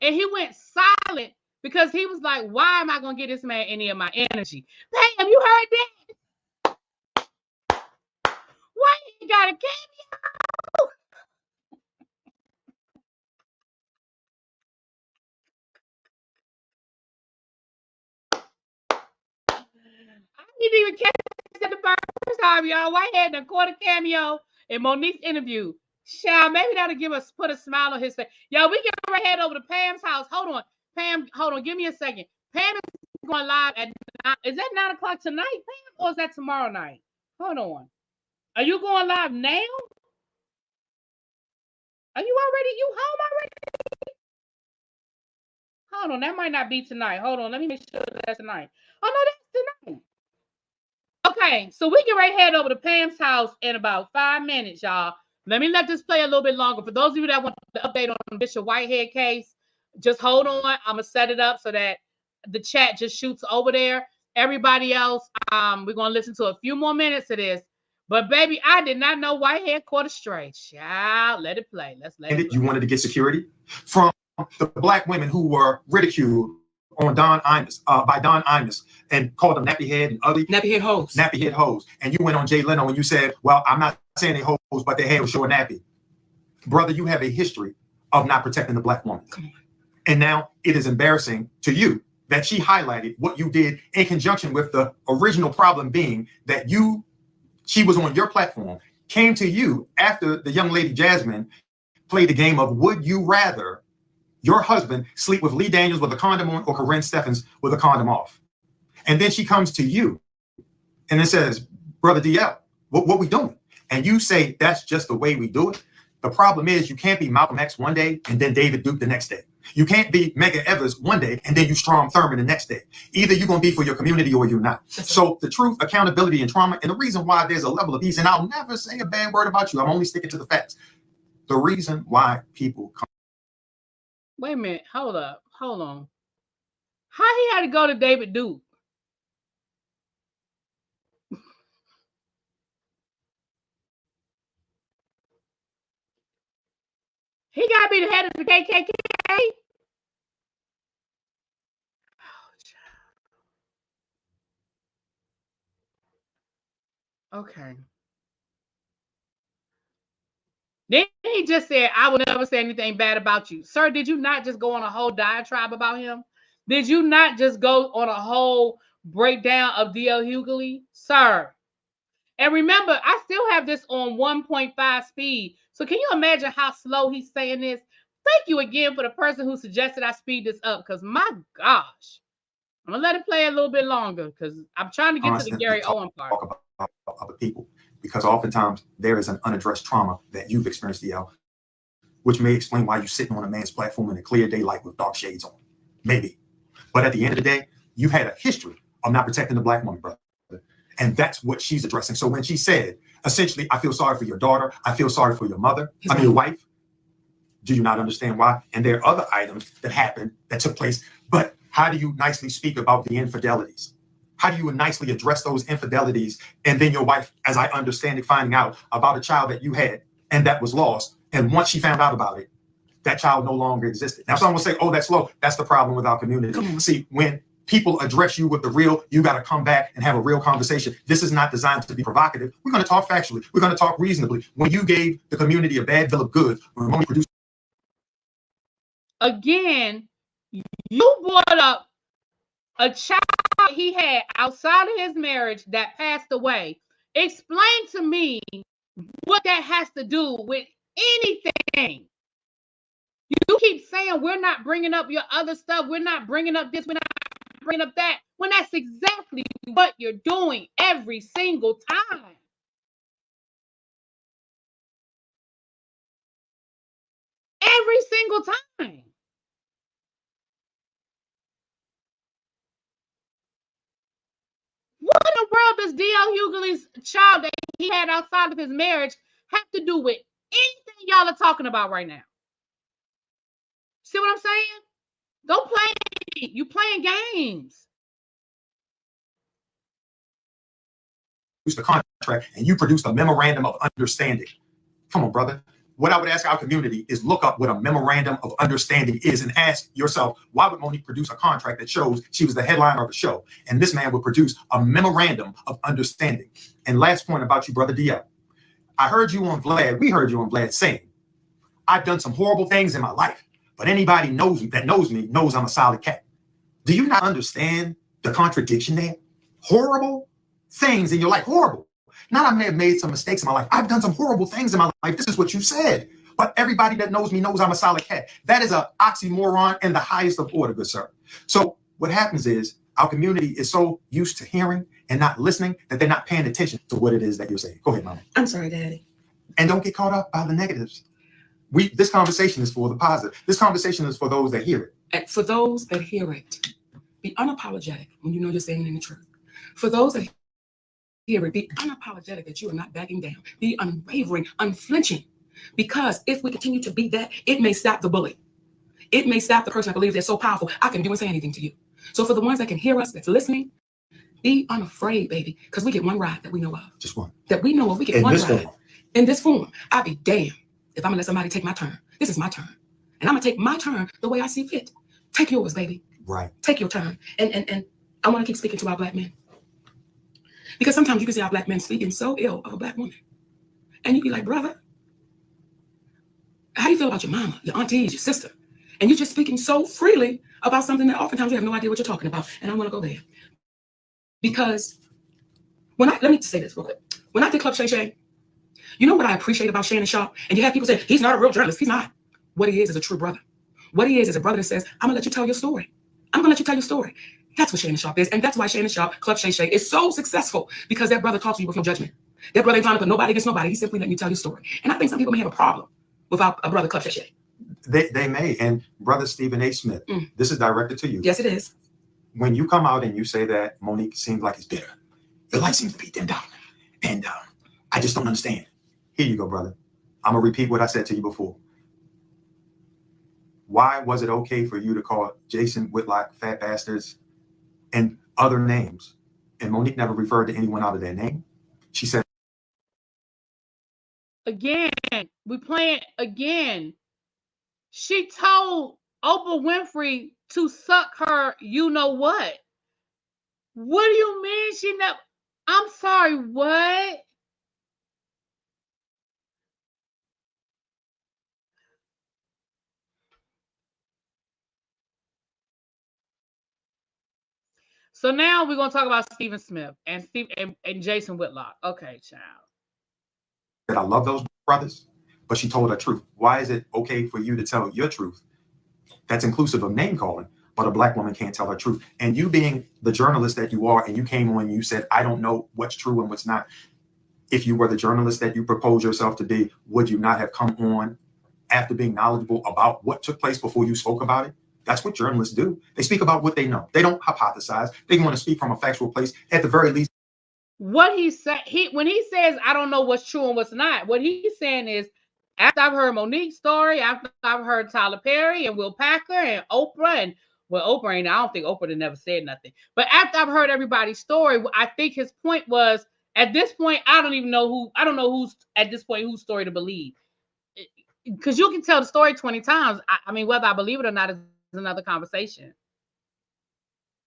[SPEAKER 1] And he went silent because he was like, why am I going to get this man any of my energy? Bam, you heard that? Whitehead got a cameo. I didn't even catch that the first time, y'all. Whitehead done caught a cameo in Monique's interview. Child, maybe that'll put a smile on his face. Yo, we get right head over to Pam's house. Hold on. Pam, hold on. Give me a second. Pam is going live at 9. Is that 9 o'clock tonight, Pam? Or is that tomorrow night? Hold on. Are you going live now? Are you home already? Hold on. That might not be tonight. Hold on. Let me make sure that's tonight. Oh, no, that's tonight. Okay, so we get right head over to Pam's house in about 5 minutes, y'all. Let me let this play a little bit longer. For those of you that want the update on Bishop Whitehead case, just hold on. I'm going to set it up so that the chat just shoots over there. Everybody else, we're going to listen to a few more minutes of this. But, baby, I did not know Whitehead caught a stray. Child, let it play. Let's let it play.
[SPEAKER 4] You wanted to get security from the black women who were ridiculed on by Don Imus and called them nappy head and ugly.
[SPEAKER 5] Nappy head hoes.
[SPEAKER 4] Nappy head hoes. And you went on Jay Leno and you said, well, I'm not saying they hoes, but their head was short nappy. Brother, you have a history of not protecting the black woman.
[SPEAKER 5] Come on.
[SPEAKER 4] And now it is embarrassing to you that she highlighted what you did in conjunction with the original problem being that she was on your platform, came to you after the young lady Jasmine played the game of would you rather your husband sleep with Lee Daniels with a condom on or Corinne Steffens with a condom off. And then she comes to you and it says, Brother DL, what we doing? And you say, that's just the way we do it. The problem is you can't be Malcolm X one day and then David Duke the next day. You can't be Medgar Evers one day and then you Strom Thurmond the next day. Either you're going to be for your community or you're not. So the truth, accountability, and trauma, and the reason why there's a level of ease, and I'll never say a bad word about you. I'm only sticking to the facts. The reason why people come.
[SPEAKER 1] Wait a minute. Hold up. Hold on. How he had to go to David Duke? He got to be the head of the KKK. Okay. Then he just said, I will never say anything bad about you. Sir, did you not just go on a whole diatribe about him? Did you not just go on a whole breakdown of DL Hughly? Sir. And remember, I still have this on 1.5 speed. So can you imagine how slow he's saying this? Thank you again for the person who suggested I speed this up, because my gosh. I'm going to let it play a little bit longer because I'm trying to get to the Gary Owen part.
[SPEAKER 4] Talk about other people, because oftentimes there is an unaddressed trauma that you've experienced, DL, which may explain why you're sitting on a man's platform in a clear daylight with dark shades on. Maybe. But at the end of the day, you've had a history of not protecting the Black woman, brother. And that's what she's addressing. So when she said, essentially, I feel sorry for your daughter, I feel sorry for your mother, your wife, do you not understand why? And there are other items that happened, that took place. But how do you nicely speak about the infidelities? How do you nicely address those infidelities? And then your wife, as I understand it, finding out about a child that you had and that was lost. And once she found out about it, that child no longer existed. Now, someone will say, oh, that's low. That's the problem with our community. See, when people address you with the real, you got to come back and have a real conversation. This is not designed to be provocative. We're going to talk factually. We're going to talk reasonably. When you gave the community a bad bill of goods, when Monique produced.
[SPEAKER 1] Again, you brought up a child he had outside of his marriage that passed away. Explain to me what that has to do with anything. You keep saying we're not bringing up your other stuff. We're not bringing up this. We're not bringing up that. When that's exactly what you're doing every single time. Every single time. What in the world does DL Hughly's child that he had outside of his marriage have to do with anything y'all are talking about right now? See what I'm saying? Don't play. You playing games.
[SPEAKER 4] The contract and you produced a memorandum of understanding. Come on, brother. What I would ask our community is look up what a memorandum of understanding is and ask yourself, why would Monique produce a contract that shows she was the headliner of the show? And this man would produce a memorandum of understanding. And last point about you, brother DL. I heard you on Vlad. We heard you on Vlad saying, I've done some horrible things in my life, but anybody knows me knows I'm a solid cat. Do you not understand the contradiction there? Horrible things in your life, horrible. Not I may have made some mistakes in my life. I've done some horrible things in my life. This is what you said. But everybody that knows me knows I'm a solid cat. That is an oxymoron in the highest of order, good sir. So what happens is our community is so used to hearing and not listening that they're not paying attention to what it is that you're saying. Go ahead, Mama.
[SPEAKER 5] I'm sorry, Daddy.
[SPEAKER 4] And don't get caught up by the negatives. This conversation is for the positive. This conversation is for those that hear it.
[SPEAKER 5] And for those that hear it, be unapologetic when you know you're saying the truth. For those that hear it, be unapologetic that you are not backing down. Be unwavering, unflinching. Because if we continue to be that, it may stop the bully. It may stop the person that believes they're so powerful, I can do and say anything to you. So for the ones that can hear us, that's listening, be unafraid, baby. Because we get one ride that we know of.
[SPEAKER 4] Just one.
[SPEAKER 5] That we know of. We get one ride. In this form, I'll be damned if I'm going to let somebody take my turn. This is my turn. And I'm going to take my turn the way I see fit. Take yours, baby.
[SPEAKER 4] Right.
[SPEAKER 5] Take your turn. And I want to keep speaking to our Black men. Because sometimes you can see our Black men speaking so ill of a Black woman. And you be like, brother, how do you feel about your mama, your aunties, your sister? And you're just speaking so freely about something that oftentimes you have no idea what you're talking about. And I want to go there. Because let me say this real quick. When I did Club Shay Shay, you know what I appreciate about Shannon Sharp? And you have people say, he's not a real journalist. He's not. What he is a true brother. What he is a brother that says, I'm going to let you tell your story. I'm going to let you tell your story. That's what Shannon Sharp is. And that's why Shannon Sharp, Club Shay Shay, is so successful. Because that brother talks to you with no judgment. That brother ain't trying to put nobody against nobody. He's simply letting you tell your story. And I think some people may have a problem without a brother Club Shay Shay.
[SPEAKER 4] They may. And brother Stephen A. Smith, this is directed to you.
[SPEAKER 5] Yes, it is.
[SPEAKER 4] When you come out and you say that Monique seems like it's bitter, your life seems to be dimmed down, and I just don't understand. Here you go, brother. I'm gonna repeat what I said to you before. Why was it okay for you to call Jason Whitlock fat bastards and other names? And Monique never referred to anyone out of their name. She said,
[SPEAKER 1] again, we playing again. She told Oprah Winfrey to suck her, you know what? What do you mean she never? I'm sorry, what? So now we're gonna talk about Stephen Smith and and Jason Whitlock. Okay, child.
[SPEAKER 4] that I love those brothers, but she told her truth. Why is it okay for you to tell your truth? That's inclusive of name calling, but a black woman can't tell her truth. And you being the journalist that you are, and you came on and you said, I don't know what's true and what's not. If you were the journalist that you propose yourself to be, would you not have come on after being knowledgeable about what took place before you spoke about it? That's what journalists do. They speak about what they know. They don't hypothesize. They want to speak from a factual place. At the very least,
[SPEAKER 1] What he said, when he says, I don't know what's true and what's not, what he's saying is, after I've heard Monique's story, after I've heard Tyler Perry and Will Packer and Oprah, and well, Oprah ain't, I don't think Oprah had never said nothing. But after I've heard everybody's story, I think his point was, at this point, I don't know who's at this point whose story to believe. Because you can tell the story 20 times. I mean, whether I believe it or not is another conversation.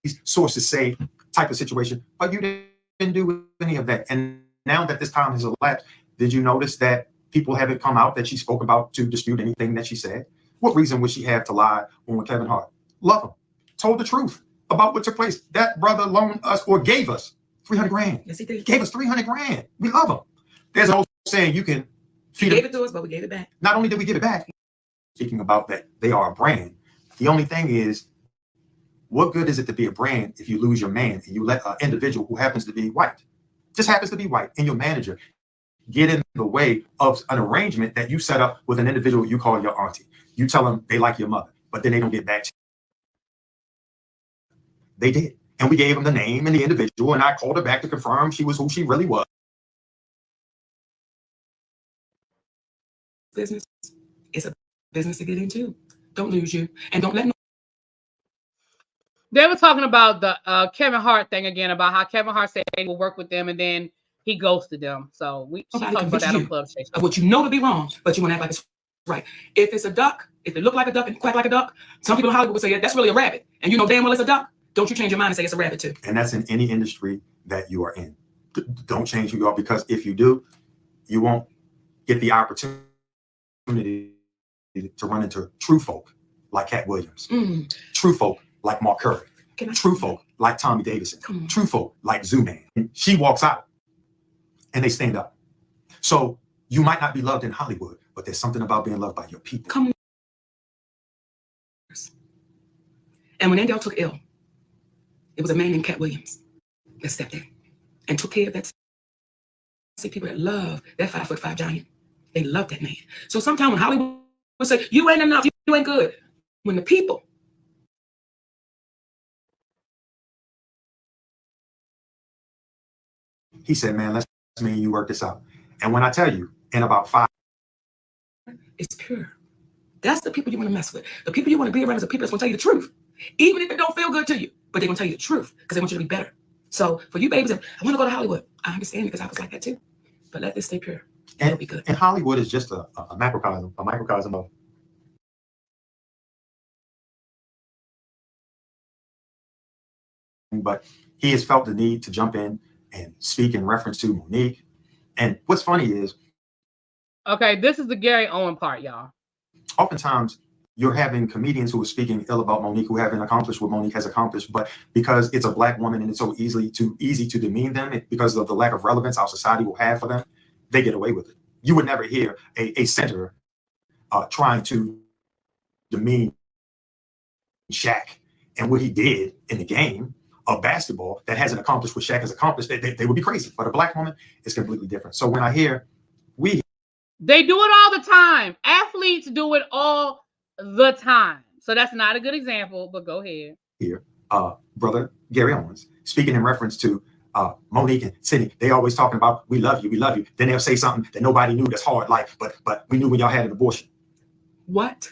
[SPEAKER 4] these sources say type of situation, but you didn't do any of that. And now that this time has elapsed, did you notice that people haven't come out that she spoke about to dispute anything that she said? What reason would she have to lie on Kevin Hart? Love him. Told the truth about what took place. That brother loaned us or gave us 300 grand.
[SPEAKER 5] Yes, he did.
[SPEAKER 4] Gave us 300 grand. We love him. There's an old saying, you can
[SPEAKER 5] He
[SPEAKER 4] feed
[SPEAKER 5] gave
[SPEAKER 4] them.
[SPEAKER 5] it to us, but we gave it back.
[SPEAKER 4] Not only did we give it back, speaking about that they are a brand. The only thing is, what good is it to be a brand if you lose your man and you let an individual who happens to be white, just happens to be white, and your manager get in the way of an arrangement that you set up with an individual you call your auntie? You tell them they like your mother, but then they don't get back to you. They did. And we gave them the name and the individual, and I called her back to confirm she was who she really was.
[SPEAKER 5] Business is a business to get into. Don't lose you, and don't let no.
[SPEAKER 1] They were talking about the Kevin Hart thing again, about how Kevin Hart said he will work with them and then he ghosted them. So she talked about that on Club Station.
[SPEAKER 5] Of what you know to be wrong, but you want to act like it's right. If it's a duck, if it look like a duck and quack like a duck, some people in Hollywood would say, yeah, that's really a rabbit. And you know damn well it's a duck. Don't you change your mind and say it's a rabbit too.
[SPEAKER 4] And that's in any industry that you are in. Don't change who you are, because if you do, you won't get the opportunity to run into true folk like Cat Williams, true folk like Mark Curry, true folk like Tommy Davidson, true folk like Zoo-Man. She walks out and they stand up. So you might not be loved in Hollywood, but there's something about being loved by your people.
[SPEAKER 5] Come on. And when NDL took ill, it was a man named Cat Williams that stepped in and took care of that. See, people that love that 5'5" giant, they love that man. So sometimes when Hollywood will say, you ain't enough, you ain't good. When the people
[SPEAKER 4] he said, man, let's me and you work this out. And when I tell you, in about 5,
[SPEAKER 5] it's pure. That's the people you want to mess with. The people you want to be around is the people that's going to tell you the truth. Even if it don't feel good to you, but they're going to tell you the truth because they want you to be better. So for you babies, I want to go to Hollywood. I understand because I was like that too. But let this stay pure. It'll be good.
[SPEAKER 4] And Hollywood is just a microcosm of but he has felt the need to jump in and speak in reference to Monique. And what's funny is,
[SPEAKER 1] okay, this is the Gary Owen part, y'all.
[SPEAKER 4] Oftentimes you're having comedians who are speaking ill about Monique, who haven't accomplished what Monique has accomplished, but because it's a black woman and it's so easy to demean them because of the lack of relevance our society will have for them, they get away with it. You would never hear a senator trying to demean Shaq and what he did in the game of basketball that hasn't accomplished what Shaq has accomplished. They would be crazy. But a black woman is completely different. So when I hear
[SPEAKER 1] they do it all the time. Athletes do it all. the time. So that's not a good example, but go ahead.
[SPEAKER 4] Here, brother Gary Owens, speaking in reference to Monique and Sydney, they always talking about we love you, we love you. Then they'll say something that nobody knew that's hard life, but we knew when y'all had an abortion.
[SPEAKER 5] What?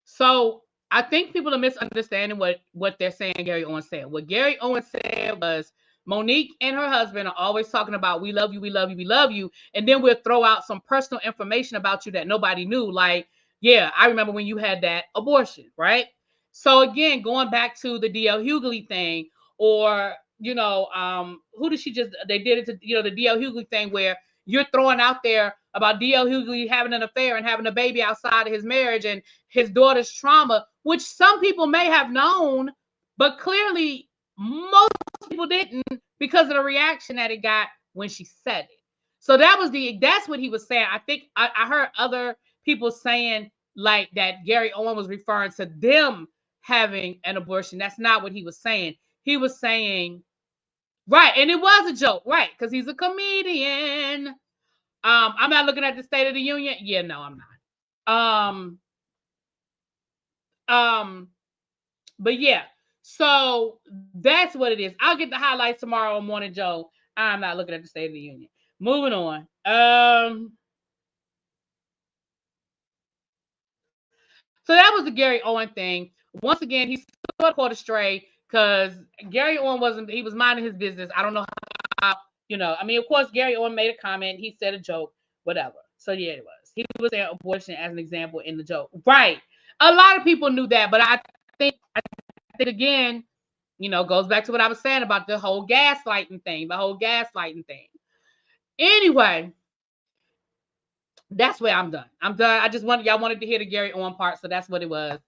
[SPEAKER 1] So I think people are misunderstanding what they're saying Gary Owens said. What Gary Owens said was Monique and her husband are always talking about we love you, we love you, we love you. And then we'll throw out some personal information about you that nobody knew. Like, yeah, I remember when you had that abortion, right? So again, going back to the DL Hughly thing, or, who did she just, they did it to, the DL Hughly thing where you're throwing out there about DL Hughly having an affair and having a baby outside of his marriage and his daughter's trauma, which some people may have known, but clearly most people didn't because of the reaction that it got when she said it. So that's what he was saying. I think I heard other people saying like that Gary Owen was referring to them having an abortion. That's not what he was saying. He was saying, right, and it was a joke, right? Because he's a comedian. I'm not looking at the State of the Union. Yeah, no, I'm not. But yeah, so that's what it is. I'll get the highlights tomorrow on Morning Joe. I'm not looking at the State of the Union. Moving on. So that was the Gary Owen thing. Once again, he's sort of caught astray because Gary Owen he was minding his business. I don't know how, of course, Gary Owen made a comment. He said a joke, whatever. So yeah, it was. He was saying abortion as an example in the joke. Right. A lot of people knew that, but I think again, goes back to what I was saying about the whole gaslighting thing, Anyway, that's where I'm done. I just y'all wanted to hear the Gary Owen part, so that's what it was.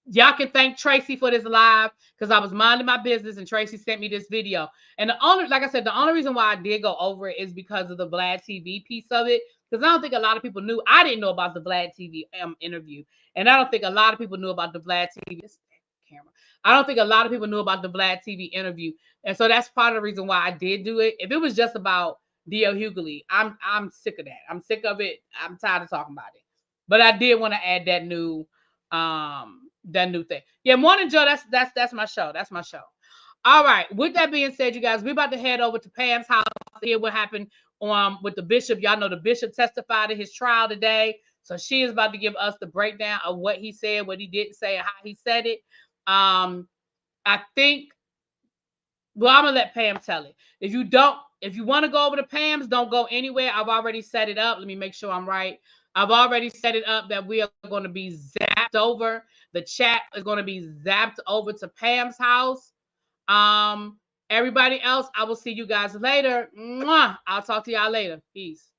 [SPEAKER 1] Y'all can thank Tracy for this live because I was minding my business and Tracy sent me this video. And like I said, the only reason why I did go over it is because of the Vlad TV piece of it. Because I don't think a lot of people knew. I didn't know about the Vlad TV interview. And I don't think a lot of people knew about the Vlad TV camera. I don't think a lot of people knew about the Vlad TV interview. And so that's part of the reason why I did do it. If it was just about DL Hughly, I'm sick of that. I'm sick of it. I'm tired of talking about it. But I did want to add that new thing. Yeah, Morning Joe, that's my show. That's my show. All right. With that being said, you guys, we're about to head over to Pam's house to hear what happened with the bishop. Y'all know the bishop testified in his trial today. So she is about to give us the breakdown of what he said, what he didn't say, and how he said it. I think, well, I'm gonna let Pam tell it. If you want to go over to Pam's, don't go anywhere. I've already set it up. Let me make sure I'm right. I've already set it up that we are going to be zapped over. The chat is going to be zapped over to Pam's house. Everybody else, I will see you guys later. Mwah! I'll talk to y'all later. Peace.